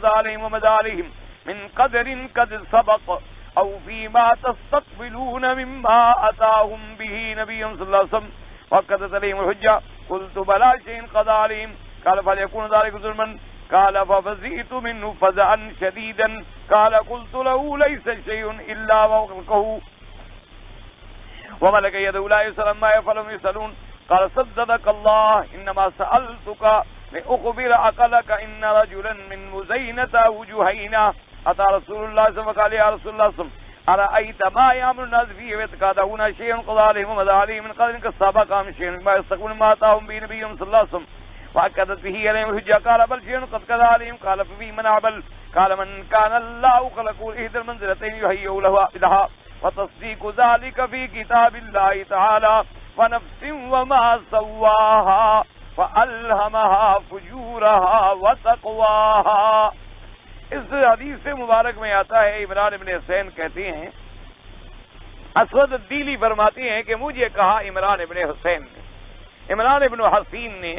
Speaker 1: عليهم ومضى عليهم من قدر قد سبق أو فيما تستقبلون مما أتاهم به نبي صلى الله عليه وسلم وقدت عليهم الحجة قلت بلا شيء قضى عليهم قال فليكون ذلك ظلما قال ففزعت منه فزعا شديدا قال قلت له ليس شيء إلا وقه وملك يده لا يسأل ما يفعلون يسألون قال صدقك الله إنما سألتك لأخبر عقلك إن رجلا من مزينة وجهينا أتى رسول الله صلى الله عليه وسلم قال يا رسول الله صلى الله عليه وسلم أرأيت ما يعمل الناس فيه ويتكادون شيئا قضى عليهم ومضى عليهم من قدر كالسابق عن شيء ما يستقبل ما أتاهم به نبي صلى الله عليه وسلم وأكدت به عليهم الحجة قال بل شيء قد قضى عليهم قال ففي من أعمل قال من كان الله خلقه إحدى المنزلتين يهيئ لها وتصديق ذلك في كتاب الله تعالى ونفس وما سواها فألهمها فجورها وتقواها. اس حدیث مبارک میں آتا ہے عمران بن حسین کہتے ہیں اسود الدیلی فرماتے ہیں کہ مجھے کہا عمران بن حسین نے، عمران بن حسین نے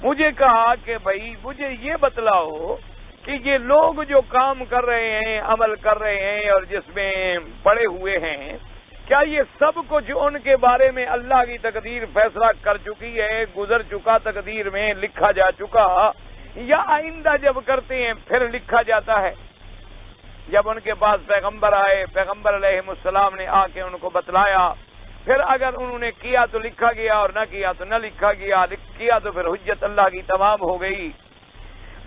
Speaker 1: مجھے کہا کہ بھائی مجھے یہ بتلاؤ کہ یہ لوگ جو کام کر رہے ہیں، عمل کر رہے ہیں اور جس میں پڑے ہوئے ہیں، کیا یہ سب کچھ ان کے بارے میں اللہ کی تقدیر فیصلہ کر چکی ہے، گزر چکا، تقدیر میں لکھا جا چکا، یا آئندہ جب کرتے ہیں پھر لکھا جاتا ہے؟ جب ان کے پاس پیغمبر آئے، پیغمبر علیہ السلام نے آ کے ان کو بتلایا، پھر اگر انہوں نے کیا تو لکھا گیا اور نہ کیا تو نہ لکھا گیا، کیا تو پھر حجت اللہ کی تمام ہو گئی.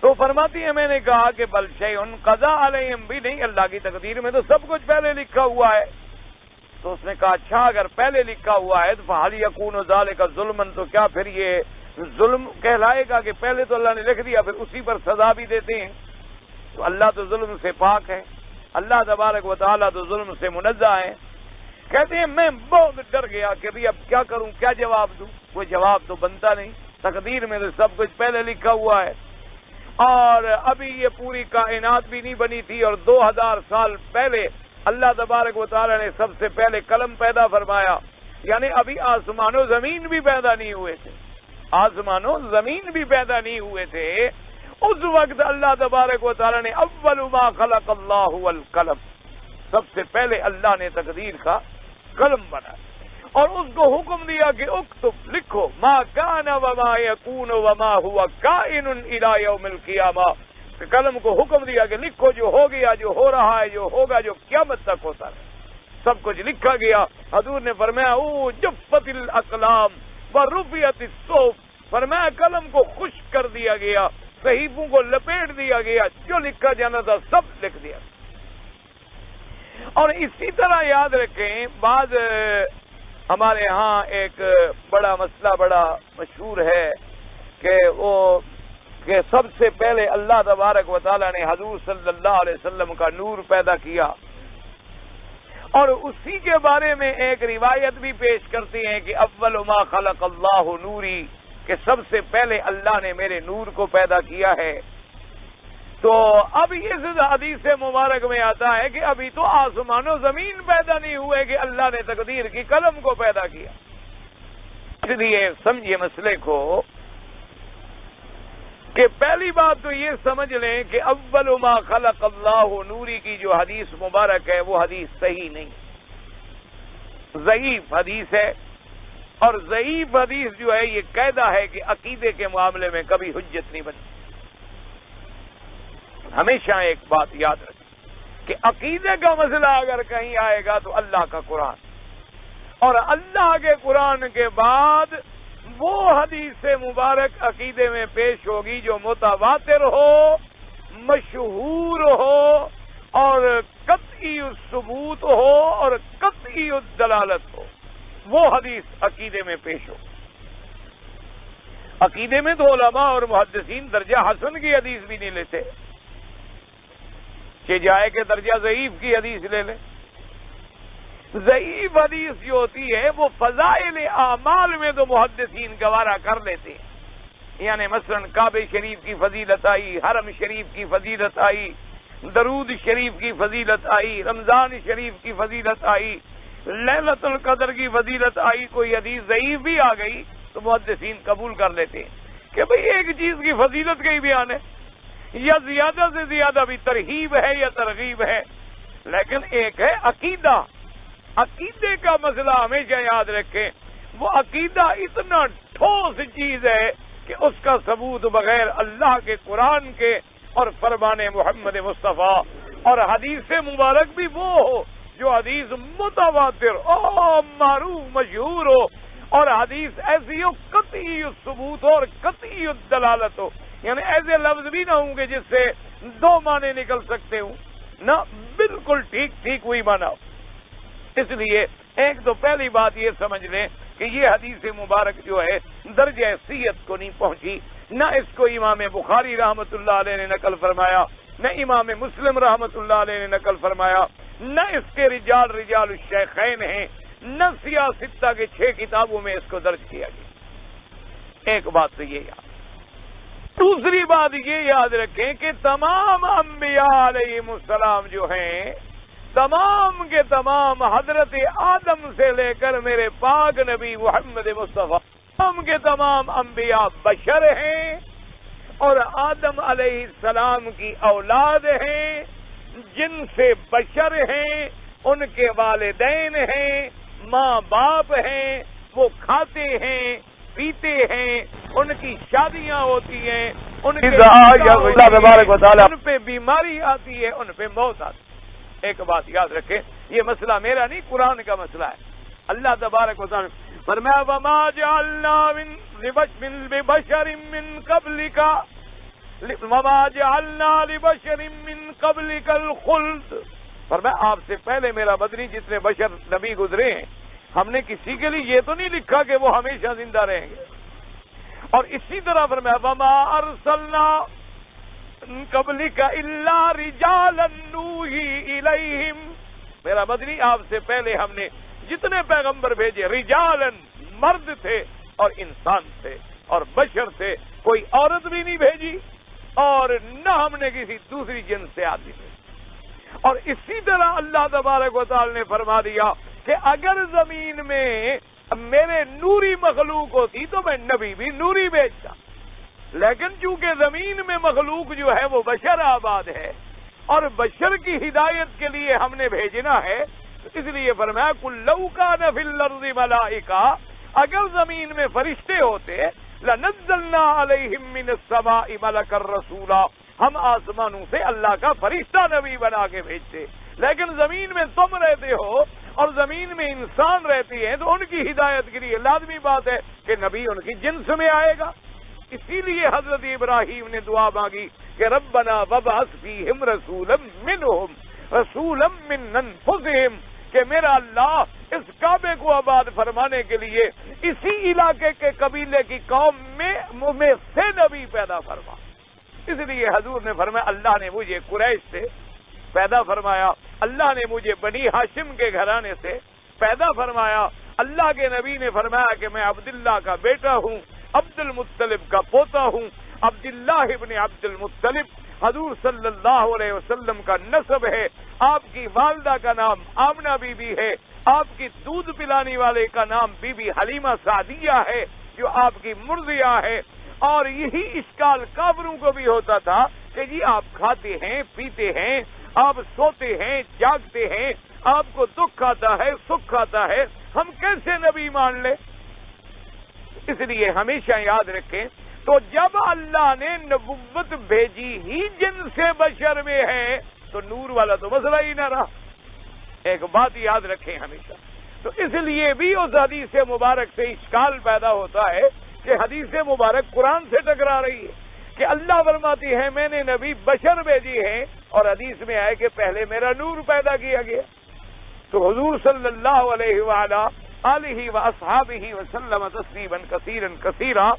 Speaker 1: تو فرماتی ہے میں نے کہا کہ بل شیء قضا علیہم بھی نہیں، اللہ کی تقدیر میں تو سب کچھ پہلے لکھا ہوا ہے. تو اس نے کہا اچھا اگر پہلے لکھا ہوا ہے تو فہل یکون ذالک ظلما، تو کیا پھر یہ ظلم کہلائے گا کہ پہلے تو اللہ نے لکھ دیا پھر اسی پر سزا بھی دیتے ہیں؟ تو اللہ تو ظلم سے پاک ہے، اللہ تبارک و تعالیٰ تو ظلم سے منزہ ہے. کہتے ہیں میں بہت ڈر گیا کہ اب کیا کروں، کیا جواب دوں؟ کوئی جواب تو بنتا نہیں، تقدیر میں تو سب کچھ پہلے لکھا ہوا ہے، اور ابھی یہ پوری کائنات بھی نہیں بنی تھی، اور 2000 سال پہلے اللہ تبارک و تعالیٰ نے سب سے پہلے قلم پیدا فرمایا، یعنی ابھی آسمان و زمین بھی پیدا نہیں ہوئے تھے، آسمان و زمین بھی پیدا نہیں ہوئے تھے. اس وقت اللہ تبارک و تعالیٰ نے اول ما خلق اللہ القلم، سب سے پہلے اللہ نے تقدیر کا قلم بنایا اور اس کو حکم دیا کہ اکتب، لکھو، ما کان وما یکون وما هو کائن الی یوم القیامہ. قلم کو حکم دیا کہ لکھو جو ہو گیا، جو ہو رہا ہے، جو ہوگا، جو قیامت تک ہوتا ہے، سب کچھ لکھا گیا. حضور نے فرمایا او جفت الاقلام ورفعت الصحف، فرمایا قلم کو خشک کر دیا گیا، صحیفوں کو لپیٹ دیا گیا، جو لکھا جانا تھا سب لکھ دیا. اور اسی طرح یاد رکھیں بعض ہمارے ہاں ایک بڑا مسئلہ بڑا مشہور ہے کہ سب سے پہلے اللہ تبارک و تعالیٰ نے حضور صلی اللہ علیہ وسلم کا نور پیدا کیا، اور اسی کے بارے میں ایک روایت بھی پیش کرتے ہیں کہ اول ما خلق اللہ نوری، کہ سب سے پہلے اللہ نے میرے نور کو پیدا کیا ہے. تو اب اس حدیث مبارک میں آتا ہے کہ ابھی تو آسمان و زمین پیدا نہیں ہوئے کہ اللہ نے تقدیر کی قلم کو پیدا کیا. اس لیے سمجھیے مسئلے کو کہ پہلی بات تو یہ سمجھ لیں کہ اول ما خلق اللہ نوری کی جو حدیث مبارک ہے وہ حدیث صحیح نہیں، ضعیف حدیث ہے. اور ضعیف حدیث جو ہے یہ قاعدہ ہے کہ عقیدے کے معاملے میں کبھی حجت نہیں بنتی. ہمیشہ ایک بات یاد رکھیں کہ عقیدے کا مسئلہ اگر کہیں آئے گا تو اللہ کا قرآن، اور اللہ کے قرآن کے بعد وہ حدیث مبارک عقیدے میں پیش ہوگی جو متواتر ہو، مشہور ہو، اور قطعی الثبوت ہو اور قطعی الدلالت ہو، وہ حدیث عقیدے میں پیش ہو. عقیدے میں تو علماء اور محدثین درجہ حسن کی حدیث بھی نہیں لیتے کہ جائے کہ درجہ ضعیف کی حدیث لے لیں. ضعیف حدیث جو ہوتی ہے وہ فضائل اعمال میں تو محدثین گوارا کر لیتے ہیں. یعنی مثلا کعبہ شریف کی فضیلت آئی، حرم شریف کی فضیلت آئی، درود شریف کی فضیلت آئی، رمضان شریف کی فضیلت آئی، لیلۃ القدر کی فضیلت آئی، کوئی حدیث ضعیف بھی آ گئی تو محدثین قبول کر لیتے ہیں کہ بھئی ایک چیز کی فضیلت کا ہی بیان ہے، یا زیادہ سے زیادہ بھی ترغیب ہے یا ترغیب ہے. لیکن ایک ہے عقیدہ. عقیدے کا مسئلہ ہمیشہ یاد رکھیں، وہ عقیدہ اتنا ٹھوس چیز ہے کہ اس کا ثبوت بغیر اللہ کے قرآن کے اور فرمان محمد مصطفیٰ اور حدیث مبارک بھی وہ ہو جو حدیث متواتر اور معروف مشہور ہو، اور حدیث ایسی ہو قطعی الثبوت ہو اور قطعی الدلالت ہو. یعنی ایسے لفظ بھی نہ ہوں گے جس سے دو معنی نکل سکتے ہوں، نہ بالکل ٹھیک ٹھیک وہی معنی ہو. اس لیے ایک تو پہلی بات یہ سمجھ لیں کہ یہ حدیث مبارک جو ہے درجہ صحت کو نہیں پہنچی. نہ اس کو امام بخاری رحمت اللہ علیہ نے نقل فرمایا، نہ امام مسلم رحمت اللہ علیہ نے نقل فرمایا، نہ اس کے رجال الشیخین ہیں، نہ سیاہ ستہ کے 6 کتابوں میں اس کو درج کیا گیا. ایک بات تو یہ یاد. دوسری بات یہ یاد رکھیں کہ تمام انبیاء علیہم السلام جو ہیں، تمام کے تمام حضرت آدم سے لے کر میرے پاک نبی محمد مصطفیٰ، تمام کے تمام انبیاء بشر ہیں اور آدم علیہ السلام کی اولاد ہیں، جن سے بشر ہیں، ان کے والدین ہیں، ماں باپ ہیں، وہ کھاتے ہیں پیتے ہیں، ان کی شادیاں ہوتی ہیں، ان پہ بیماری آتی ہے، ان پہ موت آتی ہے. ایک بات یاد رکھیں، یہ مسئلہ میرا نہیں، قرآن کا مسئلہ ہے. اللہ تبارک و تعالی فرمایا وما جعلنا لبشر من قبلک وما جعلنا لبشر من قبلک الخلد. فرمایا آپ سے پہلے میرا بدری جتنے بشر نبی گزرے ہیں، ہم نے کسی کے لیے یہ تو نہیں لکھا کہ وہ ہمیشہ زندہ رہیں گے. اور اسی طرح فرمایا وما ارسلنا قبلک الا رجالا نوحی الیہم. میرا بدری آپ سے پہلے ہم نے جتنے پیغمبر بھیجے رجالن مرد تھے اور انسان تھے اور بشر تھے، کوئی عورت بھی نہیں بھیجی اور نہ ہم نے کسی دوسری جنس سے آدمی بھیجی. اور اسی طرح اللہ تبارک و تعالی نے فرما دیا کہ اگر زمین میں میرے نوری مخلوق ہوتی تو میں نبی بھی نوری بھیجتا، لیکن چونکہ زمین میں مخلوق جو ہے وہ بشر آباد ہے اور بشر کی ہدایت کے لیے ہم نے بھیجنا ہے، اس لیے فرمایا قل لو کان فی الارض ملائکہ، اگر زمین میں فرشتے ہوتے لنزلنا علیہم من السماء ملکا رسولا، ہم آسمانوں سے اللہ کا فرشتہ نبی بنا کے بھیجتے. لیکن زمین میں تم رہتے ہو اور زمین میں انسان رہتی ہیں تو ان کی ہدایت کے لیے لازمی بات ہے کہ نبی ان کی جنس میں آئے گا. اسی لیے حضرت ابراہیم نے دعا مانگی کہ ربنا وابعث فیہم رسولا منہم رسولا من انفسہم، کہ میرا اللہ اس کعبے کو آباد فرمانے کے لیے اسی علاقے کے قبیلے کی قوم میں سے نبی پیدا فرما. اس لیے حضور نے فرمایا اللہ نے مجھے قریش سے پیدا فرمایا، اللہ نے مجھے بنی ہاشم کے گھرانے سے پیدا فرمایا. اللہ کے نبی نے فرمایا کہ میں عبداللہ کا بیٹا ہوں، عبد المطلب کا پوتا ہوں. عبداللہ ابن عبد المطلب حضور صلی اللہ علیہ وسلم کا نسب ہے. آپ کی والدہ کا نام آمنہ بی بی ہے، آپ کی دودھ پلانے والے کا نام بی بی حلیمہ سعدیہ ہے جو آپ کی مرضیہ ہے. اور یہی اشکال کافروں کو بھی ہوتا تھا کہ جی آپ کھاتے ہیں پیتے ہیں، آپ سوتے ہیں جاگتے ہیں، آپ کو دکھ آتا ہے سکھ آتا ہے، ہم کیسے نبی مان لیں؟ اس لیے ہمیشہ یاد رکھیں، تو جب اللہ نے نبوت بھیجی ہی جن سے بشر میں ہے تو نور والا تو مسئلہ ہی نہ رہا. ایک بات یاد رکھیں ہمیشہ. تو اس لیے بھی اس حدیث مبارک سے اشکال پیدا ہوتا ہے کہ حدیث مبارک قرآن سے ٹکرا رہی ہے کہ اللہ فرماتی ہے میں نے نبی بشر بھیجی ہیں اور حدیث میں آئے کہ پہلے میرا نور پیدا کیا گیا. تو حضور صلی اللہ علیہ وآلہ و اصحابہ وسلم تسلیما کثیرا کثیرا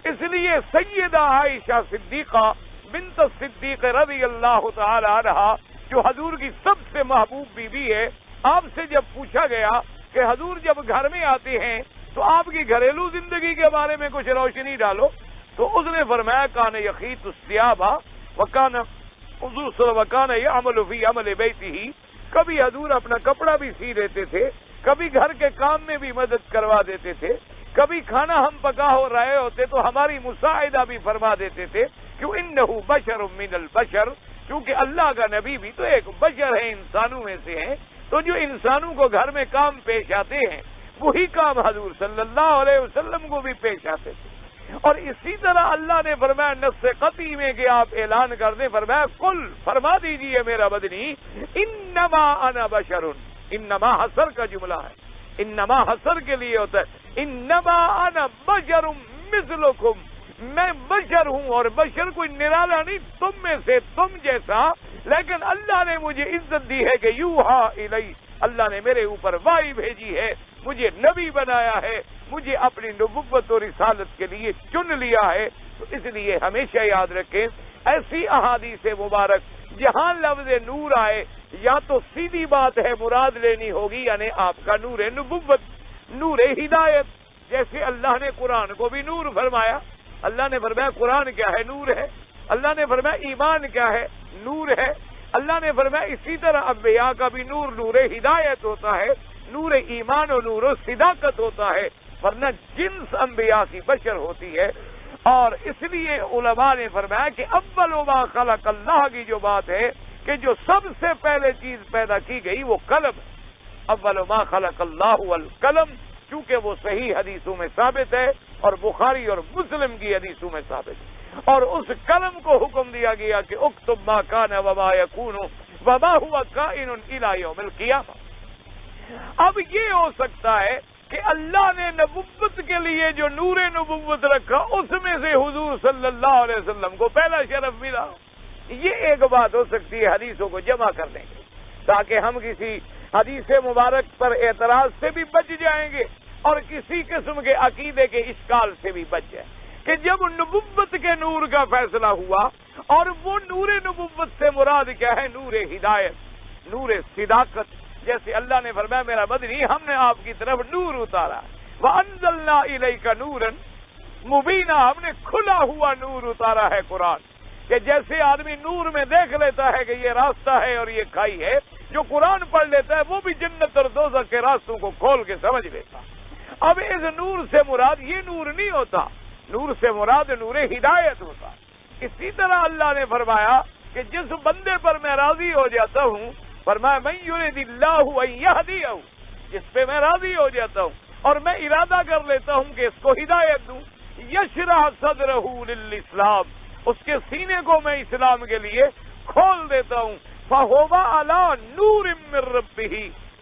Speaker 1: اس لیے سیدہ عائشہ صدیقہ بنت صدیق رضی اللہ تعالی عنہا جو حضور کی سب سے محبوب بیوی ہے، آپ سے جب پوچھا گیا کہ حضور جب گھر میں آتے ہیں تو آپ کی گھریلو زندگی کے بارے میں کچھ روشنی ڈالو، تو اس نے فرمایا کان یخیط الثیاب وکان حضور صلی اللہ وکان یعمل فی عمل بیتہ، کبھی حضور اپنا کپڑا بھی سی لیتے تھے، کبھی گھر کے کام میں بھی مدد کروا دیتے تھے، کبھی کھانا ہم پکا ہو رہے ہوتے تو ہماری مساعدہ بھی فرما دیتے تھے، کیوں انہ بشر من البشر، کیونکہ اللہ کا نبی بھی تو ایک بشر ہے، انسانوں میں سے ہیں، تو جو انسانوں کو گھر میں کام پیش آتے ہیں وہی کام حضور صلی اللہ علیہ وسلم کو بھی پیش آتے تھے۔ اور اسی طرح اللہ نے فرمایا نص قطعی میں کہ آپ اعلان کر دیں، فرمایا کل فرما دیجئے میرا بدنی انما انا بشر، انما حصر کا جملہ ہے، انما حصر کے لیے ہوتا ہے، انما انا بشر مثلکم، میں بشر ہوں، اور بشر کوئی نرالا نہیں، تم میں سے تم جیسا، لیکن اللہ نے مجھے عزت دی ہے کہ یوحا الی، اللہ نے میرے اوپر وحی بھیجی ہے، مجھے نبی بنایا ہے، مجھے اپنی نبوت اور رسالت کے لیے چن لیا ہے۔ تو اس لیے ہمیشہ یاد رکھیں ایسی احادیث مبارک جہاں لفظ نور آئے یا تو سیدھی بات ہے مراد لینی ہوگی، یعنی آپ کا نور نبوت، نور ہدایت، جیسے اللہ نے قرآن کو بھی نور فرمایا، اللہ نے فرمایا قرآن کیا ہے؟ نور ہے۔ اللہ نے فرمایا ایمان کیا ہے؟ نور ہے۔ اللہ نے فرمایا اسی طرح انبیاء کا بھی نور، نور ہدایت ہوتا ہے، نور ایمان اور نور صداقت ہوتا ہے، ورنہ جنس انبیاء کی بشر ہوتی ہے۔ اور اس لیے علماء نے فرمایا کہ اول ما خلق اللہ کی جو بات ہے کہ جو سب سے پہلے چیز پیدا کی گئی وہ قلم ہے، اول ما خلق اللہ القلم، چونکہ وہ صحیح حدیثوں میں ثابت ہے اور بخاری اور مسلم کی حدیثوں میں ثابت ہے۔ اور اس قلم کو حکم دیا گیا کہ اکتب ما کان وما یکون وما هو کائن الی یوم القیامہ۔ اب یہ ہو سکتا ہے کہ اللہ نے نبوت کے لیے جو نور نبوت رکھا اس میں سے حضور صلی اللہ علیہ وسلم کو پہلا شرف ملا، یہ ایک بات ہو سکتی ہے حدیثوں کو جمع کرنے کی، تاکہ ہم کسی حدیث مبارک پر اعتراض سے بھی بچ جائیں گے اور کسی قسم کے عقیدے کے اشکال سے بھی بچ جائیں کہ جب نبوت کے نور کا فیصلہ ہوا، اور وہ نور نبوت سے مراد کیا ہے؟ نور ہدایت، نور صداقت، جیسے اللہ نے فرمایا میرا بدنی ہم نے آپ کی طرف نور اتارا، وَأَنزَلْنَا إِلَيْكَ نُورًا مُبِينًا، ہم نے کھلا ہوا نور اتارا ہے قرآن، کہ جیسے آدمی نور میں دیکھ لیتا ہے کہ یہ راستہ ہے اور یہ کھائی ہے، جو قرآن پڑھ لیتا ہے وہ بھی جنت اور دوزخ کے راستوں کو کھول کے سمجھ لیتا۔ اب اس نور سے مراد یہ نور نہیں ہوتا، نور سے مراد نور ہدایت ہوتا۔ اسی طرح اللہ نے فرمایا کہ جس بندے پر میں راضی ہو جاتا ہوں، فرمایا من یرید اللہ ان یہدیہ، جس پہ میں راضی ہو جاتا ہوں اور میں ارادہ کر لیتا ہوں کہ اس کو ہدایت دوں، یشرح صدرہ للاسلام، اس کے سینے کو میں اسلام کے لیے کھول دیتا ہوں، فہو علی نور من ربہ،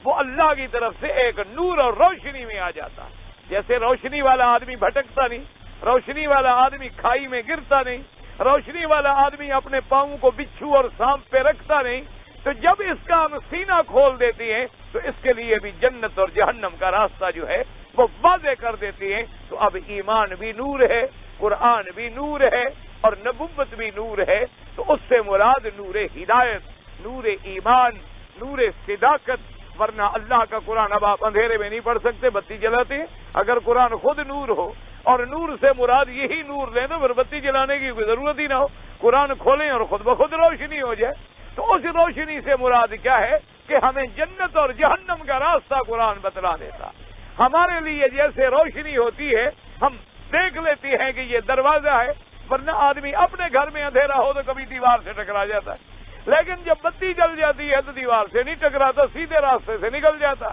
Speaker 1: وہ اللہ کی طرف سے ایک نور اور روشنی میں آ جاتا ہے۔ جیسے روشنی والا آدمی بھٹکتا نہیں، روشنی والا آدمی کھائی میں گرتا نہیں، روشنی والا آدمی اپنے پاؤں کو بچھو اور سانپ پہ رکھتا نہیں، تو جب اس کا ہم سینہ کھول دیتے ہیں تو اس کے لیے بھی جنت اور جہنم کا راستہ جو ہے وہ واضح کر دیتے ہیں۔ تو اب ایمان بھی نور ہے، قرآن بھی نور ہے اور نبوت بھی نور ہے، تو اس سے مراد نور ہدایت، نور ایمان، نور صداقت، ورنہ اللہ کا قرآن اب آپ اندھیرے میں نہیں پڑھ سکتے، بتی جلاتے ہیں۔ اگر قرآن خود نور ہو اور نور سے مراد یہی نور لیں تو پھر بتی جلانے کی کوئی ضرورت ہی نہ ہو، قرآن کھولیں اور خود بخود روشنی ہو جائے۔ تو اس روشنی سے مراد کیا ہے کہ ہمیں جنت اور جہنم کا راستہ قرآن بتلا دیتا۔ ہمارے لیے جیسے روشنی ہوتی ہے ہم دیکھ لیتے ہیں کہ یہ دروازہ ہے، ورنہ آدمی اپنے گھر میں اندھیرا ہو تو کبھی دیوار سے ٹکرا جاتا ہے، لیکن جب بتی جل جاتی ہے تو دیوار سے نہیں ٹکراتا، سیدھے راستے سے نکل جاتا۔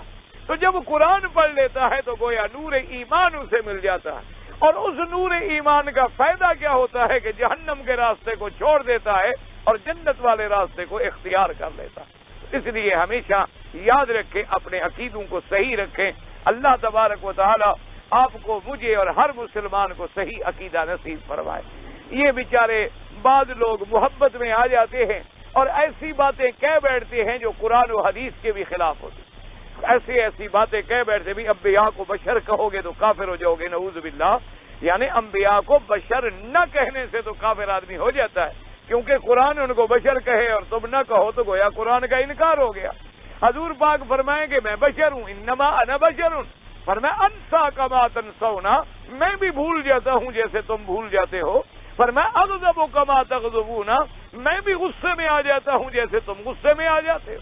Speaker 1: تو جب قرآن پڑھ لیتا ہے تو گویا نور ایمان اسے مل جاتا ہے، اور اس نور ایمان کا فائدہ کیا ہوتا ہے کہ جہنم کے راستے کو چھوڑ دیتا ہے اور جنت والے راستے کو اختیار کر لیتا ہے۔ اس لیے ہمیشہ یاد رکھیں، اپنے عقیدوں کو صحیح رکھیں۔ اللہ تبارک و تعالی آپ کو، مجھے اور ہر مسلمان کو صحیح عقیدہ نصیب فرمائے۔ یہ بیچارے بعض لوگ محبت میں آ جاتے ہیں اور ایسی باتیں کہہ بیٹھتے ہیں جو قرآن و حدیث کے بھی خلاف ہوتی، ایسی باتیں کہہ بیٹھتے بھی انبیاء کو بشر کہو گے تو کافر ہو جاؤ گے، نعوذ باللہ۔ یعنی انبیاء کو بشر نہ کہنے سے تو کافر آدمی ہو جاتا ہے، کیونکہ قرآن ان کو بشر کہے اور تم نہ کہو تو گویا قرآن کا انکار ہو گیا۔ حضور پاک فرمائیں کہ میں بشر ہوں، انما انا بشر، فرمایا انسا کما تنسون، میں بھی بھول جاتا ہوں جیسے تم بھول جاتے ہو، فرمایا اغضب کما تغضبون، میں بھی غصے میں آ جاتا ہوں جیسے تم غصے میں آ جاتے ہو۔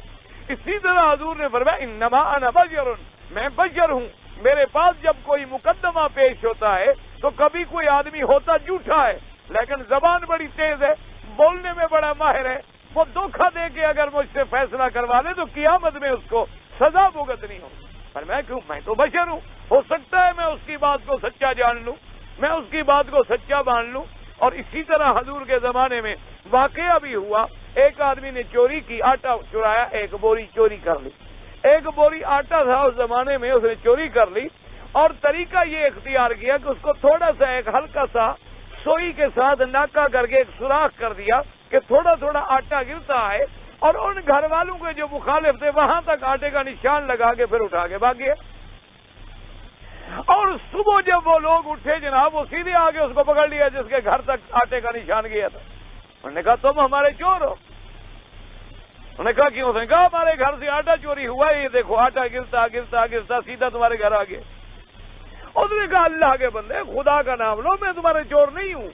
Speaker 1: اسی طرح حضور نے فرمایا انما انا بشر، میں بشر ہوں، میرے پاس جب کوئی مقدمہ پیش ہوتا ہے تو کبھی کوئی آدمی ہوتا جھوٹا ہے لیکن زبان بڑی تیز ہے، بولنے میں بڑا ماہر ہے، وہ دھوکہ دے کے اگر مجھ سے فیصلہ کروا لے تو قیامت میں اس کو سزا بھگتنی ہو۔ پر میں کیوں، میں تو بشر ہوں، ہو سکتا ہے میں اس کی بات کو سچا جان لوں، میں اس کی بات کو سچا مان لوں۔ اور اسی طرح حضور کے زمانے میں واقعہ بھی ہوا، ایک آدمی نے چوری کی، آٹا چرایا، ایک بوری چوری کر لی، ایک بوری آٹا تھا اس زمانے میں، اس نے چوری کر لی اور طریقہ یہ اختیار کیا کہ اس کو تھوڑا سا ایک ہلکا سا سوئی کے ساتھ ناکا کر کے ایک سوراخ کر دیا کہ تھوڑا تھوڑا آٹا گرتا ہے، اور ان گھر والوں کے جو مخالف تھے وہاں تک آٹے کا نشان لگا کے پھر اٹھا کے بھاگ گیا۔ اور صبح جب وہ لوگ اٹھے جناب، وہ سیدھے آگے اس کو پکڑ لیا جس کے گھر تک آٹے کا نشان گیا تھا۔ انہوں نے کہا تم ہمارے چور ہو۔ انہوں نے کہا کیوں؟ اس نے کہا ہمارے گھر سے آٹا چوری ہوا ہے، یہ دیکھو آٹا گرتا گرتا گرتا سیدھا تمہارے گھر آ گیا۔ اس نے کہا اللہ کے بندے خدا کا نام لو، میں تمہارے چور نہیں ہوں،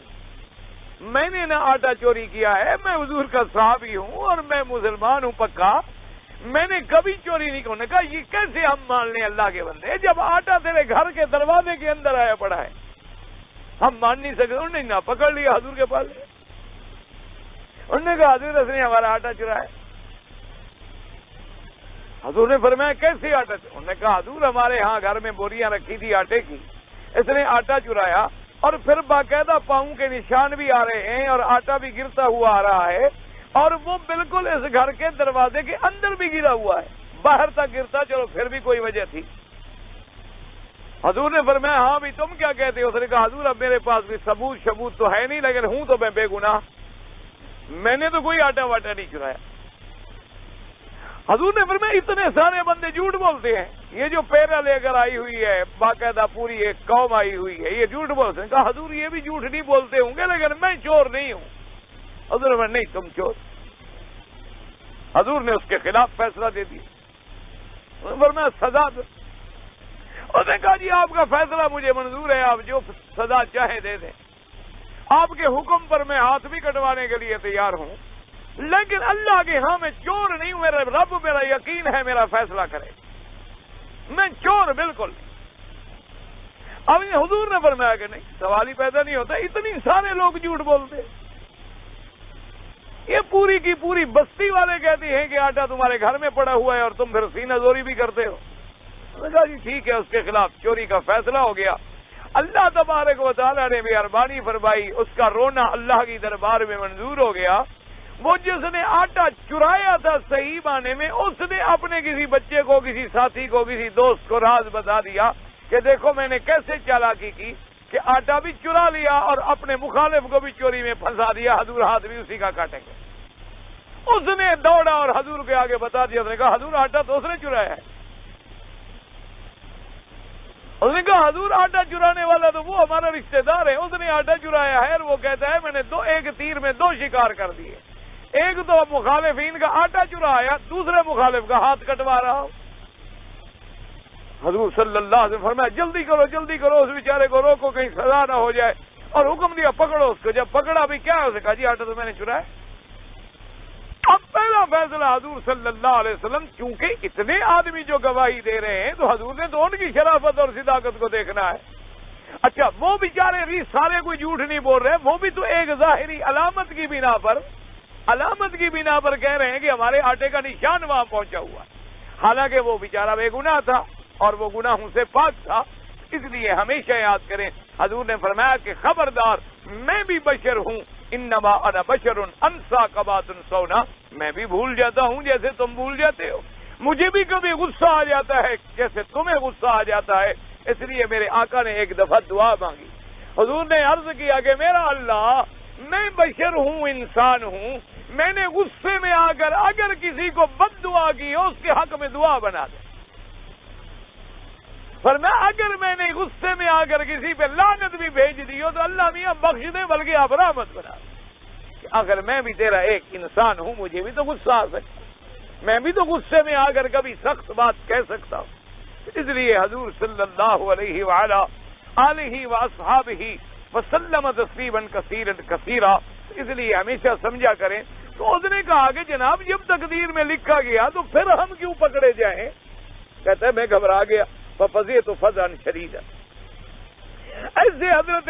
Speaker 1: میں نے نہ آٹا چوری کیا ہے، میں حضور کا صحابی ہوں اور میں مسلمان ہوں پکا، میں نے کبھی چوری نہیں کی۔ انہوں نے کہا یہ کیسے ہم مان لیں اللہ کے بندے، جب آٹا تیرے گھر کے دروازے کے اندر آیا پڑا ہے، ہم مان نہیں سکتے۔ انہوں نے نہ پکڑ لیا حضور کے پاس، انہوں نے کہا حضور اس نے ہمارا آٹا چرایا۔ حضور نے فرمایا کیسے آٹا؟ انہوں نے کہا حضور ہمارے ہاں گھر میں بوریاں رکھی تھی آٹے کی، اس نے آٹا چرایا اور پھر باقاعدہ پاؤں کے نشان بھی آ رہے ہیں اور آٹا بھی گرتا ہوا آ رہا ہے، اور وہ بالکل اس گھر کے دروازے کے اندر بھی گرا ہوا ہے، باہر تک گرتا، چلو پھر بھی کوئی وجہ تھی۔ حضور نے فرمایا ہاں بھی تم کیا کہتے ہو؟ اس نے کہا حضور اب میرے پاس بھی ثبوت تو ہے نہیں، لیکن ہوں تو میں بے گناہ، میں نے تو کوئی آٹا واٹا نہیں چرایا۔ حضور نے فرمایا اتنے سارے بندے جھوٹ بولتے ہیں، یہ جو پیرا لے کر آئی ہوئی ہے باقاعدہ پوری ایک قوم آئی ہوئی ہے، یہ جھوٹ بولتے ہیں۔ کہا حضور یہ بھی جھوٹ نہیں بولتے ہوں گے لیکن میں چور نہیں ہوں۔ حضور نے فرمایا نہیں تم چور۔ حضور نے اس کے خلاف فیصلہ دے دیا، فرمایا سزا دو۔ اس نے کہا جی آپ کا فیصلہ مجھے منظور ہے، آپ جو سزا چاہیں دے دیں، آپ کے حکم پر میں ہاتھ بھی کٹوانے کے لیے تیار ہوں، لیکن اللہ کے ہاں میں چور نہیں ہوں، میرا رب میرا یقین ہے میرا فیصلہ کرے، میں چور بالکل نہیں۔ اب یہ حضور نے فرمایا کہ نہیں، سوال ہی پیدا نہیں ہوتا، اتنی سارے لوگ جھوٹ بولتے، یہ پوری کی پوری بستی والے کہتے ہیں کہ آٹا تمہارے گھر میں پڑا ہوا ہے اور تم پھر سینہ زوری بھی کرتے ہو۔ میں نے کہا جی ٹھیک ہے، اس کے خلاف چوری کا فیصلہ ہو گیا۔ اللہ تبارک و تعالیٰ نے مہربانی فرمائی، اس کا رونا اللہ کی دربار میں منظور ہو گیا۔ وہ جس نے آٹا چرایا تھا صحیح معنی میں، اس نے اپنے کسی بچے کو، کسی ساتھی کو، کسی دوست کو راز بتا دیا کہ دیکھو میں نے کیسے چالاکی کی کہ آٹا بھی چرا لیا اور اپنے مخالف کو بھی چوری میں پھنسا دیا، حضور ہاتھ بھی اسی کا کاٹیں گے۔ اس نے دوڑا اور حضور کے آگے بتا دیا، اس نے کہا حضور آٹا تو اس نے چرایا ہے۔ اس نے کہا حضور آٹا چرانے والا تو وہ ہمارا رشتہ دار ہے، اس نے آٹا چرایا ہے، اور وہ کہتا ہے میں نے ایک تیر میں دو شکار کر دیے، ایک تو مخالفین کا آٹا چرایا، دوسرے مخالف کا ہاتھ کٹوا رہا ہوں۔ حضور صلی اللہ علیہ وسلم فرمایا جلدی کرو جلدی کرو، اس بیچارے کو روکو کہیں سزا نہ ہو جائے، اور حکم دیا پکڑو اس کو۔ جب پکڑا بھی کیا ہے، اسے کہا جی آٹا تو میں نے چرایا۔ اب پہلا فیصلہ حضور صلی اللہ علیہ وسلم، چونکہ اتنے آدمی جو گواہی دے رہے ہیں تو حضور نے تو ان کی شرافت اور صداقت کو دیکھنا ہے۔ اچھا وہ بیچارے سارے کوئی جھوٹ نہیں بول رہے، وہ بھی تو ایک ظاہری علامت کی بنا پر کہہ رہے ہیں کہ ہمارے آٹے کا نشان وہاں پہنچا ہوا ہے، حالانکہ وہ بیچارہ بے گناہ تھا اور وہ گناہوں سے پاک تھا۔ اس لیے ہمیشہ یاد کریں، حضور نے فرمایا کہ خبردار میں بھی بشر ہوں، انما انا بشر انسا کما تنسون، میں بھی بھول جاتا ہوں جیسے تم بھول جاتے ہو، مجھے بھی کبھی غصہ آ جاتا ہے جیسے تمہیں غصہ آ جاتا ہے۔ اس لیے میرے آقا نے ایک دفعہ دعا مانگی، حضور نے عرض کیا کہ میرا اللہ میں بشر ہوں، انسان ہوں، میں نے غصے میں آ کر اگر کسی کو بد دعا کی ہو اس کے حق میں دعا بنا دے۔
Speaker 2: فرمایا اگر میں نے غصے میں آ کر کسی پہ لعنت بھی بھیج دی ہو تو اللہ میاں بخش دے، بلکہ آپ رحمت بنا دیں۔ اگر میں بھی تیرا ایک انسان ہوں، مجھے بھی تو غصہ آ سکتا، میں بھی تو غصے میں آ کر کبھی سخت بات کہہ سکتا ہوں۔ اس لیے حضور صلی اللہ علیہ وآلہ آلہ واصحابہ وسلم تسلیما کثیرا کثیرا، اس لیے ہمیشہ سمجھا کریں۔ تو اس نے کہا کہ جناب جب تقدیر میں لکھا گیا تو پھر ہم کیوں پکڑے جائیں؟ کہتا ہے میں گھبرا گیا، ففزعت فزعا شدیدا۔ ایسے حضرت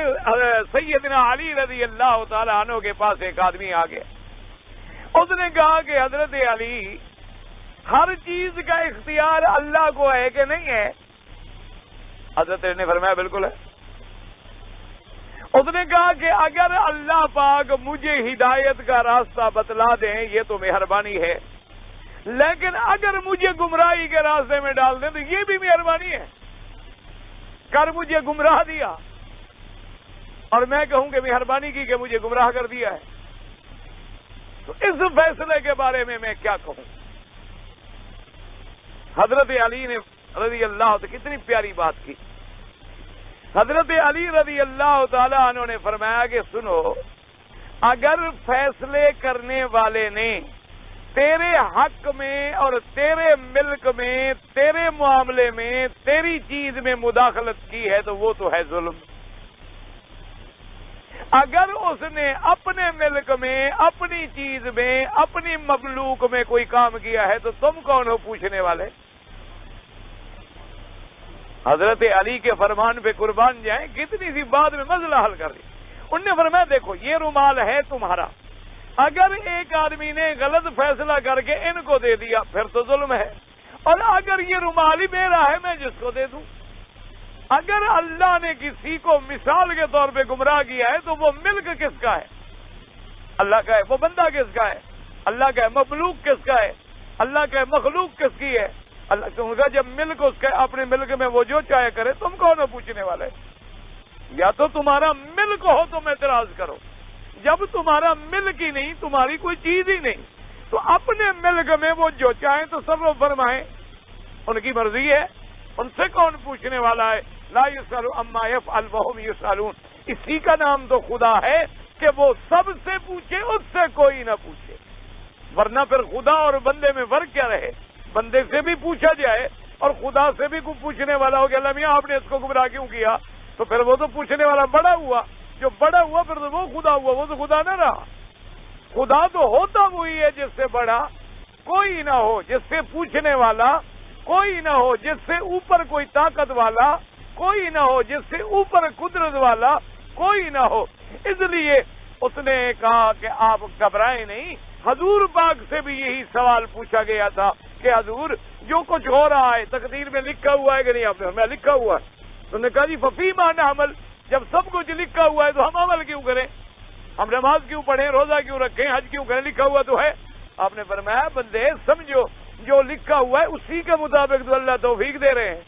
Speaker 2: سیدنا علی رضی اللہ تعالی عنہ کے پاس ایک آدمی آ گیا، اس نے کہا کہ حضرت علی، ہر چیز کا اختیار اللہ کو ہے کہ نہیں ہے؟ حضرت علی نے فرمایا بالکل ہے۔ اس نے کہا کہ اگر اللہ پاک مجھے ہدایت کا راستہ بتلا دیں یہ تو مہربانی ہے، لیکن اگر مجھے گمراہی کے راستے میں ڈال دیں تو یہ بھی مہربانی ہے۔ کر مجھے گمراہ دیا اور میں کہوں کہ مہربانی کی کہ مجھے گمراہ کر دیا ہے، تو اس فیصلے کے بارے میں کیا کہوں؟ حضرت علی نے رضی اللہ عنہ کتنی پیاری بات کی۔ حضرت علی رضی اللہ تعالی عنہ نے فرمایا کہ سنو، اگر فیصلے کرنے والے نے تیرے حق میں اور تیرے ملک میں، تیرے معاملے میں، تیری چیز میں مداخلت کی ہے تو وہ تو ہے ظلم۔ اگر اس نے اپنے ملک میں، اپنی چیز میں، اپنی مملوک میں کوئی کام کیا ہے تو تم کون ہو پوچھنے والے؟ حضرت علی کے فرمان پہ قربان جائیں، کتنی سی بات میں مسئلہ حل کر دی۔ انہوں نے فرمایا دیکھو یہ رومال ہے تمہارا، اگر ایک آدمی نے غلط فیصلہ کر کے ان کو دے دیا پھر تو ظلم ہے، اور اگر یہ رومال ہی میرا ہے میں جس کو دے دوں۔ اگر اللہ نے کسی کو مثال کے طور پہ گمراہ کیا ہے تو وہ ملک کس کا ہے؟ اللہ کا ہے۔ وہ بندہ کس کا ہے؟ اللہ کا ہے۔ مخلوق کس کا ہے؟ اللہ کا ہے۔ مخلوق کس کی ہے؟ اللہ کا۔ جب ملک اس کا اپنے ملک میں وہ جو چاہے کرے، تم کون ہو پوچھنے والے؟ یا تو تمہارا ملک ہو تو اعتراض کرو، جب تمہارا ملک ہی نہیں، تمہاری کوئی چیز ہی نہیں، تو اپنے ملک میں وہ جو چاہیں تو سب فرمائیں، ان کی مرضی ہے، ان سے کون پوچھنے والا ہے؟ لا یسأل عما یفعل وهم یسألون۔ اسی کا نام تو خدا ہے کہ وہ سب سے پوچھے، اس سے کوئی نہ پوچھے، ورنہ پھر خدا اور بندے میں فرق کیا رہے؟ بندے سے بھی پوچھا جائے اور خدا سے بھی کوئی پوچھنے والا ہو کہ اللہ میاں آپ نے اس کو گمراہ کیوں کیا، تو پھر وہ تو پوچھنے والا بڑا ہوا، جو بڑا ہوا پھر تو وہ خدا ہوا، وہ تو خدا نہ رہا۔ خدا تو ہوتا وہی ہے جس سے بڑا کوئی نہ ہو، جس سے پوچھنے والا کوئی نہ ہو، جس سے اوپر کوئی طاقت والا کوئی نہ ہو، جس سے اوپر قدرت والا کوئی نہ ہو۔ اس لیے اس نے کہا کہ آپ گھبرائیں نہیں۔ حضور پاک سے بھی یہی سوال پوچھا گیا تھا کہ حضور جو کچھ ہو رہا ہے تقدیر میں لکھا ہوا ہے کہ نہیں؟ آپ نے میں لکھا ہوا ہے۔ تو نے کہا جی ففیما نعمل، جب سب کچھ لکھا ہوا ہے تو ہم عمل کیوں کریں؟ ہم نماز کیوں پڑھیں، روزہ کیوں رکھیں، حج کیوں کریں؟ لکھا ہوا تو ہے۔ آپ نے فرمایا بندے سمجھو، جو لکھا ہوا ہے اسی کے مطابق تو اللہ توفیق دے رہے ہیں۔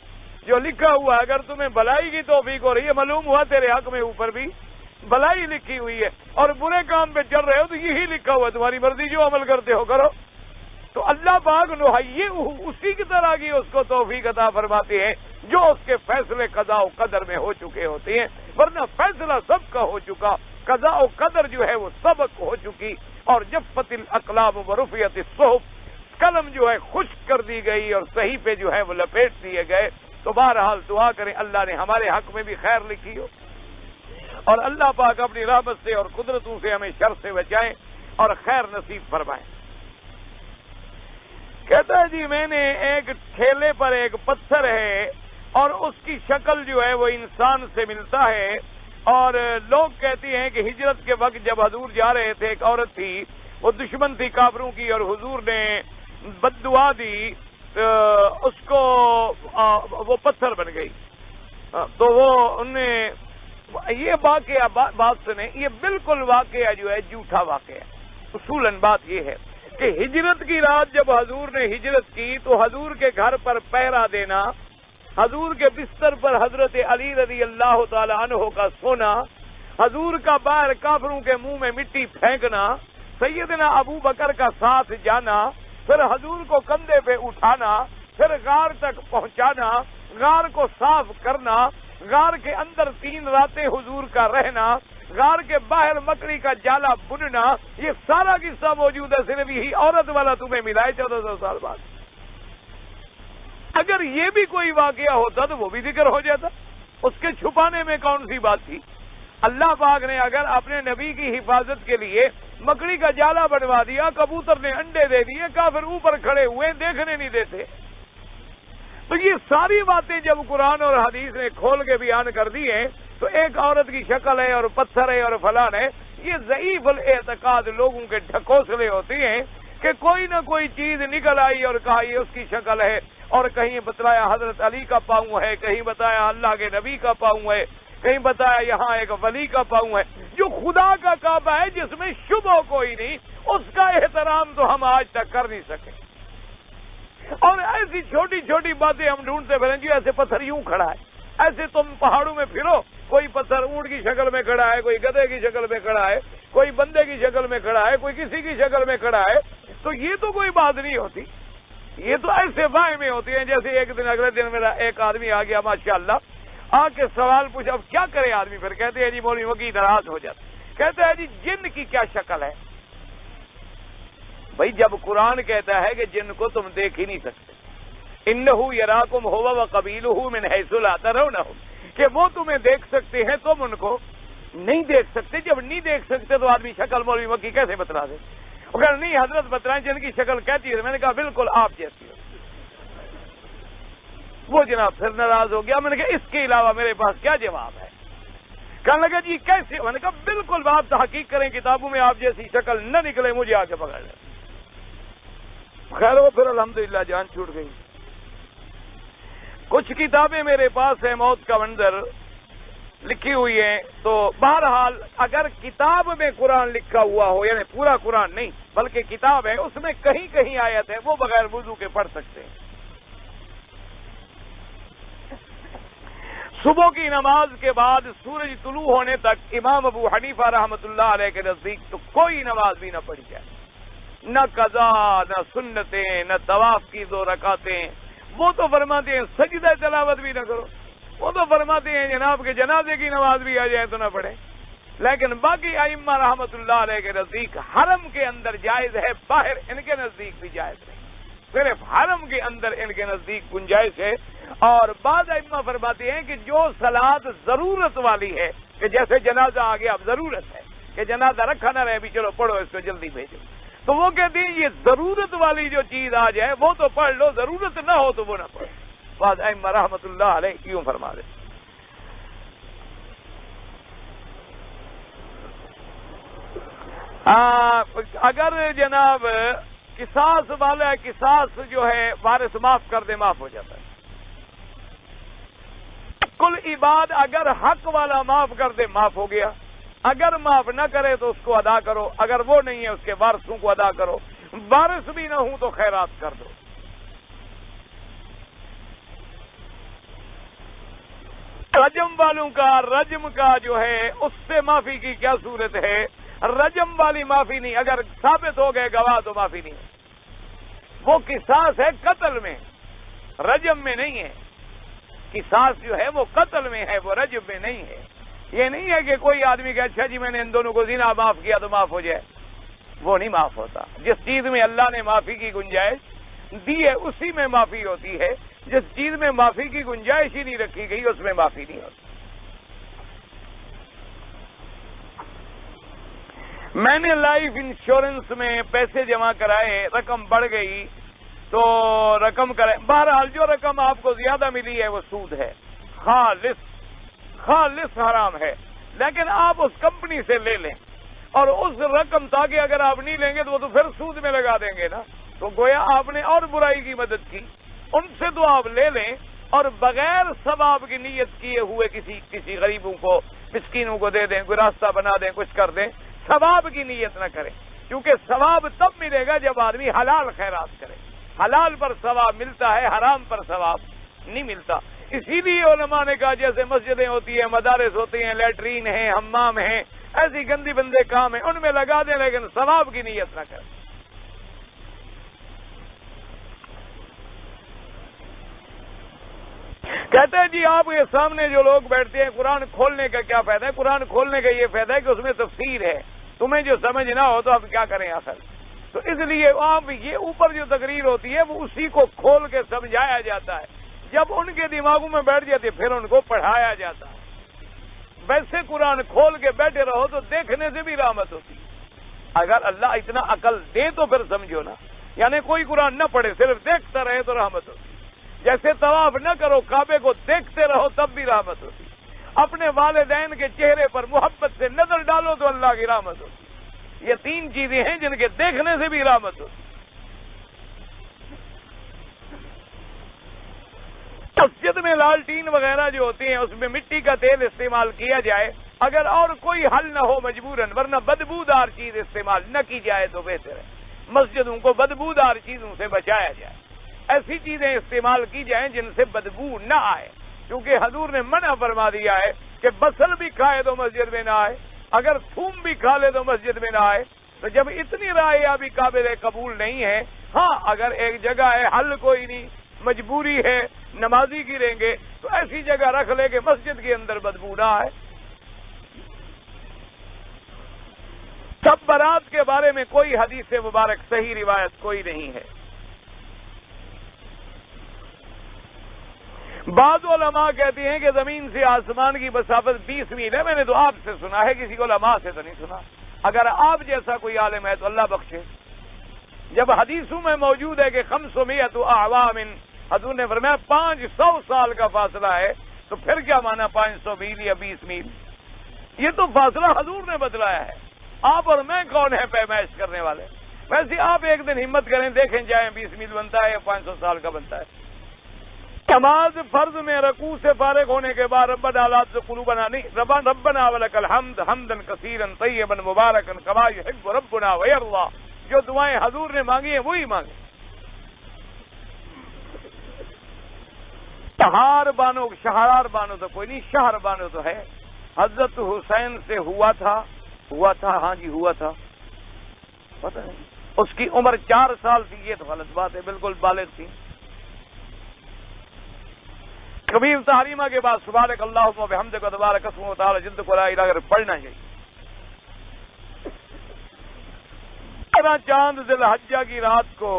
Speaker 2: جو لکھا ہوا ہے، اگر تمہیں بھلائی کی توفیق ہو رہی ہے، معلوم ہوا تیرے حق میں اوپر بھی بھلائی لکھی ہوئی ہے، اور برے کام پہ چل رہے ہو تو یہی لکھا ہوا ہے، تمہاری مرضی جو عمل کرتے ہو کرو۔ تو اللہ پاک اسی کی طرح کی اس کو توفیق عطا فرماتے ہیں جو اس کے فیصلے قضاء و قدر میں ہو چکے ہوتے ہیں، ورنہ فیصلہ سب کا ہو چکا، قضاء و قدر جو ہے وہ سبق ہو چکی، اور جفت الاقلام ورفعت الصحف، قلم جو ہے خشک کر دی گئی اور صحیفے جو ہے وہ لپیٹ دیے گئے۔ تو بہرحال دعا کریں اللہ نے ہمارے حق میں بھی خیر لکھی ہو، اور اللہ پاک اپنی رحمت سے اور قدرتوں سے ہمیں شر سے بچائیں اور خیر نصیب فرمائیں۔ کہتا ہے جی میں نے ایک ٹھیلے پر ایک پتھر ہے اور اس کی شکل جو ہے وہ انسان سے ملتا ہے، اور لوگ کہتے ہیں کہ ہجرت کے وقت جب حضور جا رہے تھے ایک عورت تھی، وہ دشمن تھی کافروں کی، اور حضور نے بد دعا دی، اس کو وہ پتھر بن گئی۔ تو وہ انہیں یہ واقعہ بات سنیں، یہ بالکل واقعہ جو ہے جھوٹا واقعہ ہے۔ اصولاً بات یہ ہے کہ ہجرت کی رات جب حضور نے ہجرت کی تو حضور کے گھر پر پہرا دینا، حضور کے بستر پر حضرت علی رضی اللہ تعالی عنہ کا سونا، حضور کا باہر کافروں کے منہ میں مٹی پھینکنا، سیدنا ابو بکر کا ساتھ جانا، پھر حضور کو کندھے پہ اٹھانا، پھر غار تک پہنچانا، غار کو صاف کرنا، غار کے اندر 3 راتیں حضور کا رہنا، غار کے باہر مکڑی کا جالا بننا، یہ سارا قصہ موجود ہے، صرف یہی عورت والا تمہیں ملا ہے 1400 سال بعد۔ اگر یہ بھی کوئی واقعہ ہوتا تو وہ بھی ذکر ہو جاتا، اس کے چھپانے میں کون سی بات تھی؟ اللہ پاک نے اگر اپنے نبی کی حفاظت کے لیے مکڑی کا جالا بنوا دیا، کبوتر نے انڈے دے دیے، کافر اوپر کھڑے ہوئے دیکھنے نہیں دیتے، تو یہ ساری باتیں جب قرآن اور حدیث نے کھول کے بیان کر دی ہیں تو ایک عورت کی شکل ہے اور پتھر ہے اور فلان ہے، یہ ضعیف الاعتقاد لوگوں کے ڈھکوسلے ہوتے ہیں کہ کوئی نہ کوئی چیز نکل آئی اور کہا یہ اس کی شکل ہے، اور کہیں بتلایا حضرت علی کا پاؤں ہے، کہیں بتایا اللہ کے نبی کا پاؤں ہے، کہیں بتایا یہاں ایک ولی کا پاؤں ہے، جو خدا کا کعبہ ہے جس میں شبہ کوئی نہیں، اس کا احترام تو ہم آج تک کر نہیں سکے۔ اور ایسی چھوٹی چھوٹی باتیں ہم ڈھونڈتے پھریں، جو ایسے پتھر یوں کھڑا ہے، ایسے تم پہاڑوں میں پھرو، کوئی پتھر اونٹ کی شکل میں کھڑا ہے، کوئی گدھے کی شکل میں کھڑا ہے، کوئی بندے کی شکل میں کھڑا ہے، کوئی کسی کی شکل میں کھڑا ہے، تو یہ تو کوئی بات نہیں ہوتی، یہ تو ایسے باہیں میں ہوتی ہیں۔ جیسے ایک دن اگلے دن میرا ایک آدمی آ گیا ماشاءاللہ، آ کے سوال پوچھا، اب کیا کرے آدمی؟ پھر کہتے ہیں جی مولوی وکی ناراض ہو جاتا، کہتا ہے جی جن کی کیا شکل ہے؟ بھائی جب قرآن کہتا ہے کہ جن کو تم دیکھ ہی نہیں سکتے، انہو یراکم ہوا وقبیلہ من حیث لا ترونہم، کہ وہ تمہیں دیکھ سکتے ہیں تم ان کو نہیں دیکھ سکتے۔ جب نہیں دیکھ سکتے تو آدمی شکل مولوی وکی کیسے بتلا دے؟ وہ کہا نہیں حضرت بتلائیں جن کی شکل کہتی ہے۔ میں نے کہا بالکل آپ جیسی ہو۔ وہ جناب پھر ناراض ہو گیا۔ میں نے کہا اس کے علاوہ میرے پاس کیا جواب ہے؟ کہنے لگا جی کیسے؟ میں نے کہا بالکل آپ تحقیق کریں کتابوں میں آپ جیسی شکل نہ نکلے، مجھے آ کے پکڑ لیں۔ خیر وہ پھر الحمدللہ جان چھوٹ گئی۔ کچھ کتابیں میرے پاس ہیں موت کا منظر لکھی ہوئی ہیں، تو بہرحال اگر کتاب میں قرآن لکھا ہوا ہو، یعنی پورا قرآن نہیں بلکہ کتاب ہے، اس میں کہیں کہیں آیت ہے، وہ بغیر وضو کے پڑھ سکتے ہیں۔ صبح کی نماز کے بعد سورج طلوع ہونے تک امام ابو حنیفہ رحمۃ اللہ علیہ کے نزدیک تو کوئی نماز بھی نہ پڑھی جائے، نہ قضا، نہ سنتیں، نہ طواف کی 2 رکعتیں۔ وہ تو فرماتے ہیں سجدہ تلاوت بھی نہ کرو، وہ تو فرماتے ہیں جناب کے جنازے کی نماز بھی آ جائے تو نہ پڑھے۔ لیکن باقی ائمہ رحمۃ اللہ علیہ کے نزدیک حرم کے اندر جائز ہے، باہر ان کے نزدیک بھی جائز نہیں، صرف حرم کے اندر ان کے نزدیک گنجائش ہے۔ اور بعض ائمہ فرماتے ہیں کہ جو صلاۃ ضرورت والی ہے، کہ جیسے جنازہ آ گیا اب ضرورت ہے کہ جنازہ رکھا نہ رہے، بھی چلو پڑھو اس کو جلدی بھیجو، تو وہ کہتے ہیں یہ ضرورت والی جو چیز آ جائے وہ تو پڑھ لو، ضرورت نہ ہو تو وہ نہ پڑھو۔ بعض ائمہ رحمۃ اللہ علیہ کیوں فرما دے۔ اگر جناب قصاص والا قصاص جو ہے وارث معاف کر دے، معاف ہو جاتا ہے۔ کل عباد اگر حق والا معاف کر دے، معاف ہو گیا۔ اگر معاف نہ کرے تو اس کو ادا کرو، اگر وہ نہیں ہے اس کے وارثوں کو ادا کرو، وارث بھی نہ ہوں تو خیرات کر دو۔ رجم والوں کا رجم کا جو ہے اس سے معافی کی کیا صورت ہے؟ رجم والی معافی نہیں، اگر ثابت ہو گئے گواہ تو معافی نہیں ہے۔ وہ قصاص ہے قتل میں، رجم میں نہیں ہے۔ قصاص جو ہے وہ قتل میں ہے، وہ رجم میں نہیں ہے۔ یہ نہیں ہے کہ کوئی آدمی کہ اچھا جی میں نے ان دونوں کو زنا معاف کیا تو معاف ہو جائے، وہ نہیں معاف ہوتا۔ جس چیز میں اللہ نے معافی کی گنجائش دی ہے اسی میں معافی ہوتی ہے، جس چیز میں معافی کی گنجائش ہی نہیں رکھی گئی اس میں معافی نہیں ہوتی۔ میں نے لائف انشورنس میں پیسے جمع کرائے، رقم بڑھ گئی تو رقم کرائے، بہرحال جو رقم آپ کو زیادہ ملی ہے وہ سود ہے، خالص حرام ہے، لیکن آپ اس کمپنی سے لے لیں اور اس رقم تاکہ اگر آپ نہیں لیں گے تو وہ تو پھر سود میں لگا دیں گے نا، تو گویا آپ نے اور برائی کی مدد کی۔ ان سے تو آپ لے لیں اور بغیر ثواب کی نیت کیے ہوئے کسی غریبوں کو، مسکینوں کو دے دیں، کوئی راستہ بنا دیں، کچھ کر دیں، ثواب کی نیت نہ کریں، کیونکہ ثواب تب ملے گا جب آدمی حلال خیرات کرے۔ حلال پر ثواب ملتا ہے، حرام پر ثواب نہیں ملتا۔ اسی لیے علماء نے کہا جیسے مسجدیں ہوتی ہیں، مدارس ہوتے ہیں، لیٹرین ہیں، حمام ہیں، ایسی گندی بندے کام ہیں، ان میں لگا دیں لیکن ثواب کی نیت نہ کریں۔ کہتے ہیں جی آپ کے سامنے جو لوگ بیٹھتے ہیں قرآن کھولنے کا کیا فائدہ ہے؟ قرآن کھولنے کا یہ فائدہ ہے کہ اس میں تفسیر ہے، تمہیں جو سمجھ نہ ہو تو آپ کیا کریں آخر؟ تو اس لیے آپ یہ اوپر جو تقریر ہوتی ہے وہ اسی کو کھول کے سمجھایا جاتا ہے، جب ان کے دماغوں میں بیٹھ جاتی ہے پھر ان کو پڑھایا جاتا ہے۔ ویسے قرآن کھول کے بیٹھے رہو تو دیکھنے سے بھی رحمت ہوتی ہے۔ اگر اللہ اتنا عقل دے تو پھر سمجھو نا، یعنی کوئی قرآن نہ پڑھے صرف دیکھتا رہے تو رحمت ہوتی ہے۔ جیسے طواف نہ کرو، کعبے کو دیکھتے رہو تب بھی رحمت ہوتی ہے۔ اپنے والدین کے چہرے پر محبت سے نظر ڈالو تو اللہ کی رحمت ہوتی ہے۔ یہ تین چیزیں ہیں جن کے دیکھنے سے بھی رحمت ہوتی ہے۔ مسجد میں لالٹین وغیرہ جو ہوتی ہیں اس میں مٹی کا تیل استعمال کیا جائے، اگر اور کوئی حل نہ ہو مجبوراً، ورنہ بدبودار چیز استعمال نہ کی جائے تو بہتر ہے۔ مسجدوں کو بدبودار چیزوں سے بچایا جائے، ایسی چیزیں استعمال کی جائیں جن سے بدبو نہ آئے، کیونکہ حضور نے منع فرما دیا ہے کہ بصل بھی کھائے تو مسجد میں نہ آئے، اگر تھوم بھی کھا لے تو مسجد میں نہ آئے۔ تو جب اتنی رائے ابھی قابل قبول نہیں ہے، ہاں اگر ایک جگہ ہے حل کوئی نہیں، مجبوری ہے، نمازی گریں گے تو ایسی جگہ رکھ لے کہ مسجد کے اندر بدبو نہ آئے۔ سب برات کے بارے میں کوئی حدیث مبارک صحیح روایت کوئی نہیں ہے۔ بعض علماء کہتے ہیں کہ زمین سے آسمان کی مسافت 20 میل ہے، میں نے تو آپ سے سنا ہے، کسی علماء سے تو نہیں سنا۔ اگر آپ جیسا کوئی عالم ہے تو اللہ بخشے۔ جب حدیثوں میں موجود ہے کہ 500 اعوام، حضور نے فرمایا 500 سال کا فاصلہ ہے، تو پھر کیا مانا 500 میل یا 20 میل؟ یہ تو فاصلہ حضور نے بتلایا ہے، آپ اور میں کون ہیں پیمائش کرنے والے؟ ویسے آپ ایک دن ہمت کریں، دیکھیں جائیں 20 میل بنتا ہے یا 500 سال کا بنتا ہے۔ نماز فرض میں رکوع سے فارغ ہونے کے بعد ربنا لا تزغ قلوبنا نہیں، ربنا ولک الحمد حمدا کثیرا طیبا مبارکا کما یحب ربنا ویرضی، جو دعائیں حضور نے مانگی ہیں وہی مانگیں۔ شہار بانو تو کوئی نہیں، شہر بانو تو ہے۔ حضرت حسین سے ہوا تھا، ہاں جی ہوا تھا، پتہ نہیں اس کی عمر 4 سال تھی، یہ تو غلط بات ہے، بالکل بالغ تھی۔ کبیر تحریمہ کے بعد سبحانک اللہم و بحمدک تبارک اسمک وتعالی جدک لا الہ الا انت پڑھنا چاہیے۔ چاند ذی الحجہ کی رات کو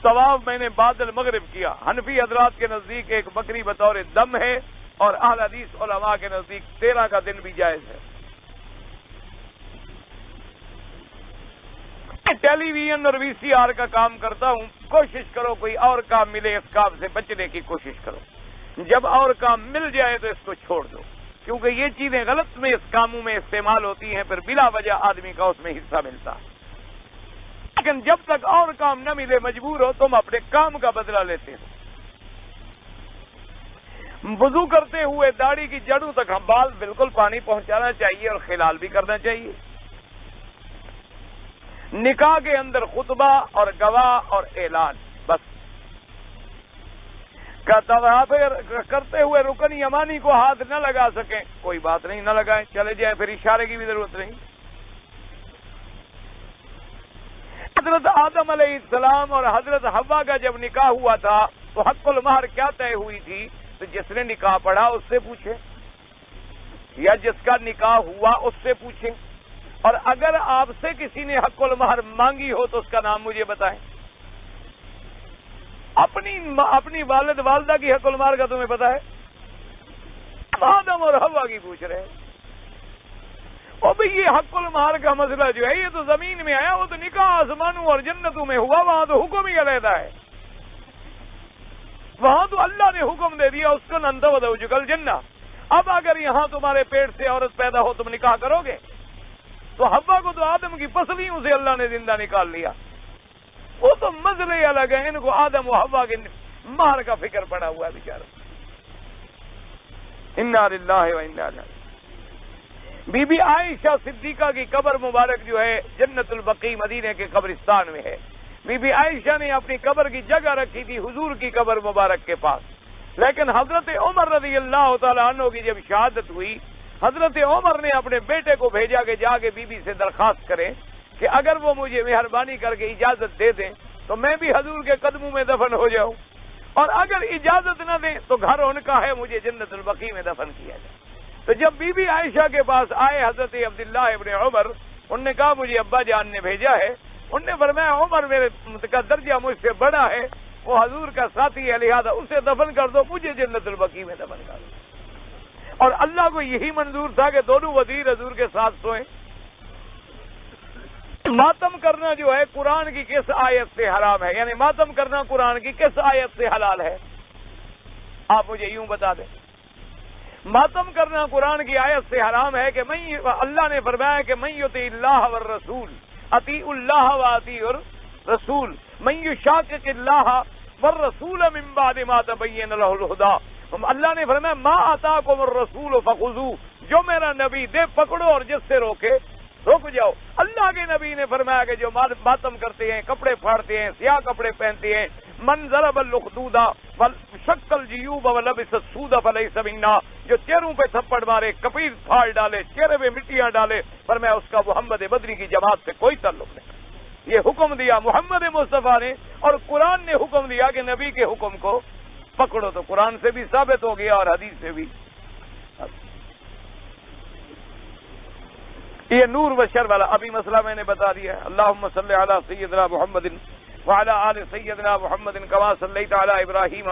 Speaker 2: طواف میں نے بعد المغرب کیا۔ حنفی حضرات کے نزدیک ایک بکری بطور دم ہے، اور اہل حدیث علماء کے نزدیک 13 کا دن بھی جائز ہے۔ ٹیلی ویژن اور VCR کا کام کرتا ہوں، کوشش کرو کوئی اور کام ملے، اس کام سے بچنے کی کوشش کرو۔ جب اور کام مل جائے تو اس کو چھوڑ دو، کیونکہ یہ چیزیں غلط میں اس کاموں میں استعمال ہوتی ہیں، پھر بلا وجہ آدمی کا اس میں حصہ ملتا ہے۔ لیکن جب تک اور کام نہ ملے مجبور ہو، تم اپنے کام کا بدلہ لیتے ہو۔ وضو کرتے ہوئے داڑھی کی جڑوں تک ہم بال بالکل پانی پہنچانا چاہیے اور خلال بھی کرنا چاہیے۔ نکاح کے اندر خطبہ اور گواہ اور اعلان بس۔ کرتے ہوئے رکن یمانی کو ہاتھ نہ لگا سکیں، کوئی بات نہیں، نہ لگائیں، چلے جائیں، پھر اشارے کی بھی ضرورت نہیں۔ حضرت آدم علیہ السلام اور حضرت حوا کا جب نکاح ہوا تھا تو حق المہر کیا طے ہوئی تھی؟ تو جس نے نکاح پڑھا اس سے پوچھیں، یا جس کا نکاح ہوا اس سے پوچھیں، اور اگر آپ سے کسی نے حق المہر مانگی ہو تو اس کا نام مجھے بتائیں۔ اپنی والد والدہ کی حق المہر کا تمہیں پتا ہے؟ آدم اور حوا کی پوچھ رہے ہیں۔ اور بھئی یہ حق المہر کا مسئلہ جو ہے یہ تو زمین میں آیا، وہ تو نکاح آسمانوں اور جنتوں میں ہوا، وہاں تو حکم ہی علیحدہ ہے، وہاں تو اللہ نے حکم دے دیا اس کو نندا ودوجک الجنہ۔ اب اگر یہاں تمہارے پیٹ سے عورت پیدا ہو تم نکاح کرو گے؟ تو حوا کو تو آدم کی پسلیوں سے اللہ نے زندہ نکال لیا، وہ تو مسئلے الگ ہیں، ان کو آدم و حوا کے مہر کا فکر پڑا ہوا ہے بیچارہ۔ انا للہ و انا الیہ۔ بی بی عائشہ صدیقہ کی قبر مبارک جو ہے جنت البقیع مدینے کے قبرستان میں ہے۔ بی بی عائشہ نے اپنی قبر کی جگہ رکھی تھی حضور کی قبر مبارک کے پاس، لیکن حضرت عمر رضی اللہ تعالی عنہ کی جب شہادت ہوئی، حضرت عمر نے اپنے بیٹے کو بھیجا کہ جا کے بی بی سے درخواست کریں کہ اگر وہ مجھے مہربانی کر کے اجازت دے دیں تو میں بھی حضور کے قدموں میں دفن ہو جاؤں۔ اور اگر اجازت نہ دیں تو گھر ان کا ہے، مجھے جنت البقیع میں دفن کیا جائے۔ تو جب بی بی عائشہ کے پاس آئے حضرت عبداللہ ابن عمر، انہوں نے کہا مجھے ابا جان نے بھیجا ہے، انہوں نے فرمایا عمر میرے کا درجہ مجھ سے بڑا ہے، وہ حضور کا ساتھی ہے، لہذا اسے دفن کر دو، مجھے جنت البقیع میں دفن کر دو۔ اور اللہ کو یہی منظور تھا کہ دونوں وزیر حضور کے ساتھ سوئیں۔ ماتم کرنا جو ہے قرآن کی کس آیت سے حرام ہے؟ یعنی ماتم کرنا قرآن کی کس آیت سے حلال ہے؟ آپ مجھے یوں بتا دیں۔ ماتم کرنا قرآن کی آیت سے حرام ہے کہ اللہ نے فرمایا کہ من یطیع اللہ والرسول اطیع اللہ واطیع الرسول من یشاقق اللہ والرسول من بعد ما تبین له الہدی۔ اللہ نے فرمایا ما آتاکم الرسول فخذوہ، جو میرا نبی دے پکڑو اور جس سے روکے رک جاؤ۔ اللہ کے نبی نے فرمایا کہ جو ماتم کرتے ہیں، کپڑے پھاڑتے ہیں، سیاہ کپڑے پہنتے ہیں، من ضرب الخدود وشق الجیوب ولبس السود فلیس منا، جو چہروں پہ تھپڑ مارے، کپیر پھاڑ ڈالے، چہرے پہ مٹیاں ڈالے، فرمایا اس کا محمد بدری کی جماعت سے کوئی تعلق نہیں۔ یہ حکم دیا محمد مصطفیٰ نے، اور قرآن نے حکم دیا کہ نبی کے حکم کو پکڑو، تو قرآن سے بھی ثابت ہو گیا اور حدیث سے بھی۔ یہ نور و شر والا ابھی مسئلہ میں نے بتا دیا ہے۔ اللہم صلی علی سیدنا محمد وعلی آل سیدنا محمد کما صلیت علی ابراہیم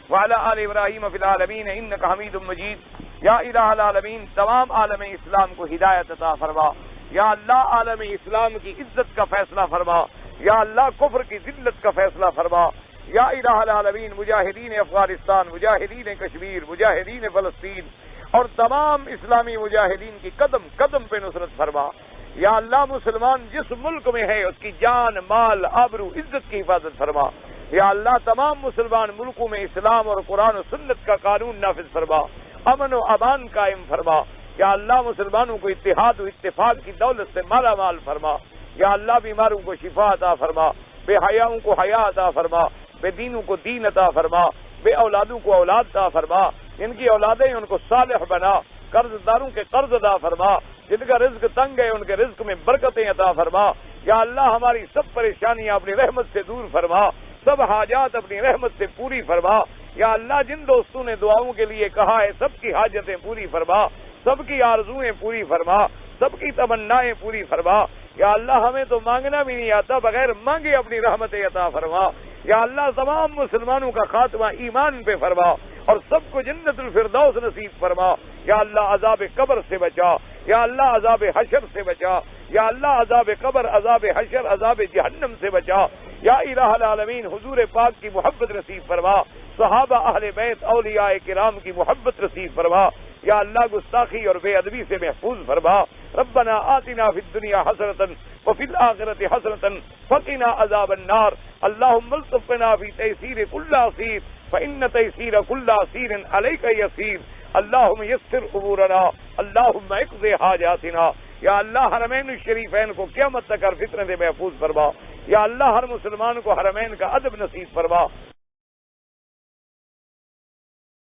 Speaker 2: وعلی آل ابراہیم فی العالمین انک حمید مجید۔ یا الہ العالمین، تمام عالم اسلام کو ہدایت عطا فرما۔ یا اللہ عالم اسلام کی عزت کا فیصلہ فرما۔ یا اللہ کفر کی ذلت کا فیصلہ فرما۔ یا الہ العالمین، مجاہدین افغانستان، مجاہدین کشمیر، مجاہدین فلسطین اور تمام اسلامی مجاہدین کی قدم قدم پہ نصرت فرما۔ یا اللہ مسلمان جس ملک میں ہے اس کی جان، مال، آبرو، عزت کی حفاظت فرما۔ یا اللہ تمام مسلمان ملکوں میں اسلام اور قرآن و سنت کا قانون نافذ فرما، امن و امان قائم فرما۔ یا اللہ مسلمانوں کو اتحاد و اتفاق کی دولت سے مالا مال فرما۔ یا اللہ بیماروں کو شفا عطا فرما، بے حیاؤں کو حیا عطا فرما، بے دینوں کو دین عطا فرما، بے اولادوں کو اولاد عطا فرما، جن کی اولادیں ان کو صالح بنا، قرض داروں کے قرض عطا فرما، جن کا رزق تنگ ہے ان کے رزق میں برکتیں عطا فرما۔ یا اللہ ہماری سب پریشانیاں اپنی رحمت سے دور فرما، سب حاجات اپنی رحمت سے پوری فرما۔ یا اللہ جن دوستوں نے دعاؤں کے لیے کہا ہے سب کی حاجتیں پوری فرما، سب کی آرزویں پوری فرما، سب کی تمنائیں پوری فرما۔ یا اللہ ہمیں تو مانگنا بھی نہیں آتا، بغیر مانگے اپنی رحمت عطا فرما۔ یا اللہ تمام مسلمانوں کا خاتمہ ایمان پہ فرما اور سب کو جنت الفردوس نصیب فرما۔ یا اللہ عذاب قبر سے بچا، یا اللہ عذاب حشر سے بچا، یا اللہ عذاب قبر، عذاب حشر، عذاب جہنم سے بچا۔ یا الہ العالمین حضور پاک کی محبت نصیب فرما، صحابہ اہل بیت اولیاء کرام کی محبت نصیب فرما۔ یا اللہ گستاخی اور بے ادبی سے محفوظ فرما۔ ربنا آتنا فی الدنیا حسنۃ وفی الآخرۃ حسنۃ وقنا عذاب النار۔ اللہم الطفنا فی تیسیر کل عسیر فإن تیسیر کل عسیر علیک یسیر۔ اللہم یسر امورنا، اللہم اقض حاجاتنا۔ یا اللہ حرمین الشریفین کو قیامت تک ہر فتنہ سے محفوظ فرما۔ یا اللہ ہر مسلمان کو حرمین کا ادب نصیب فرما۔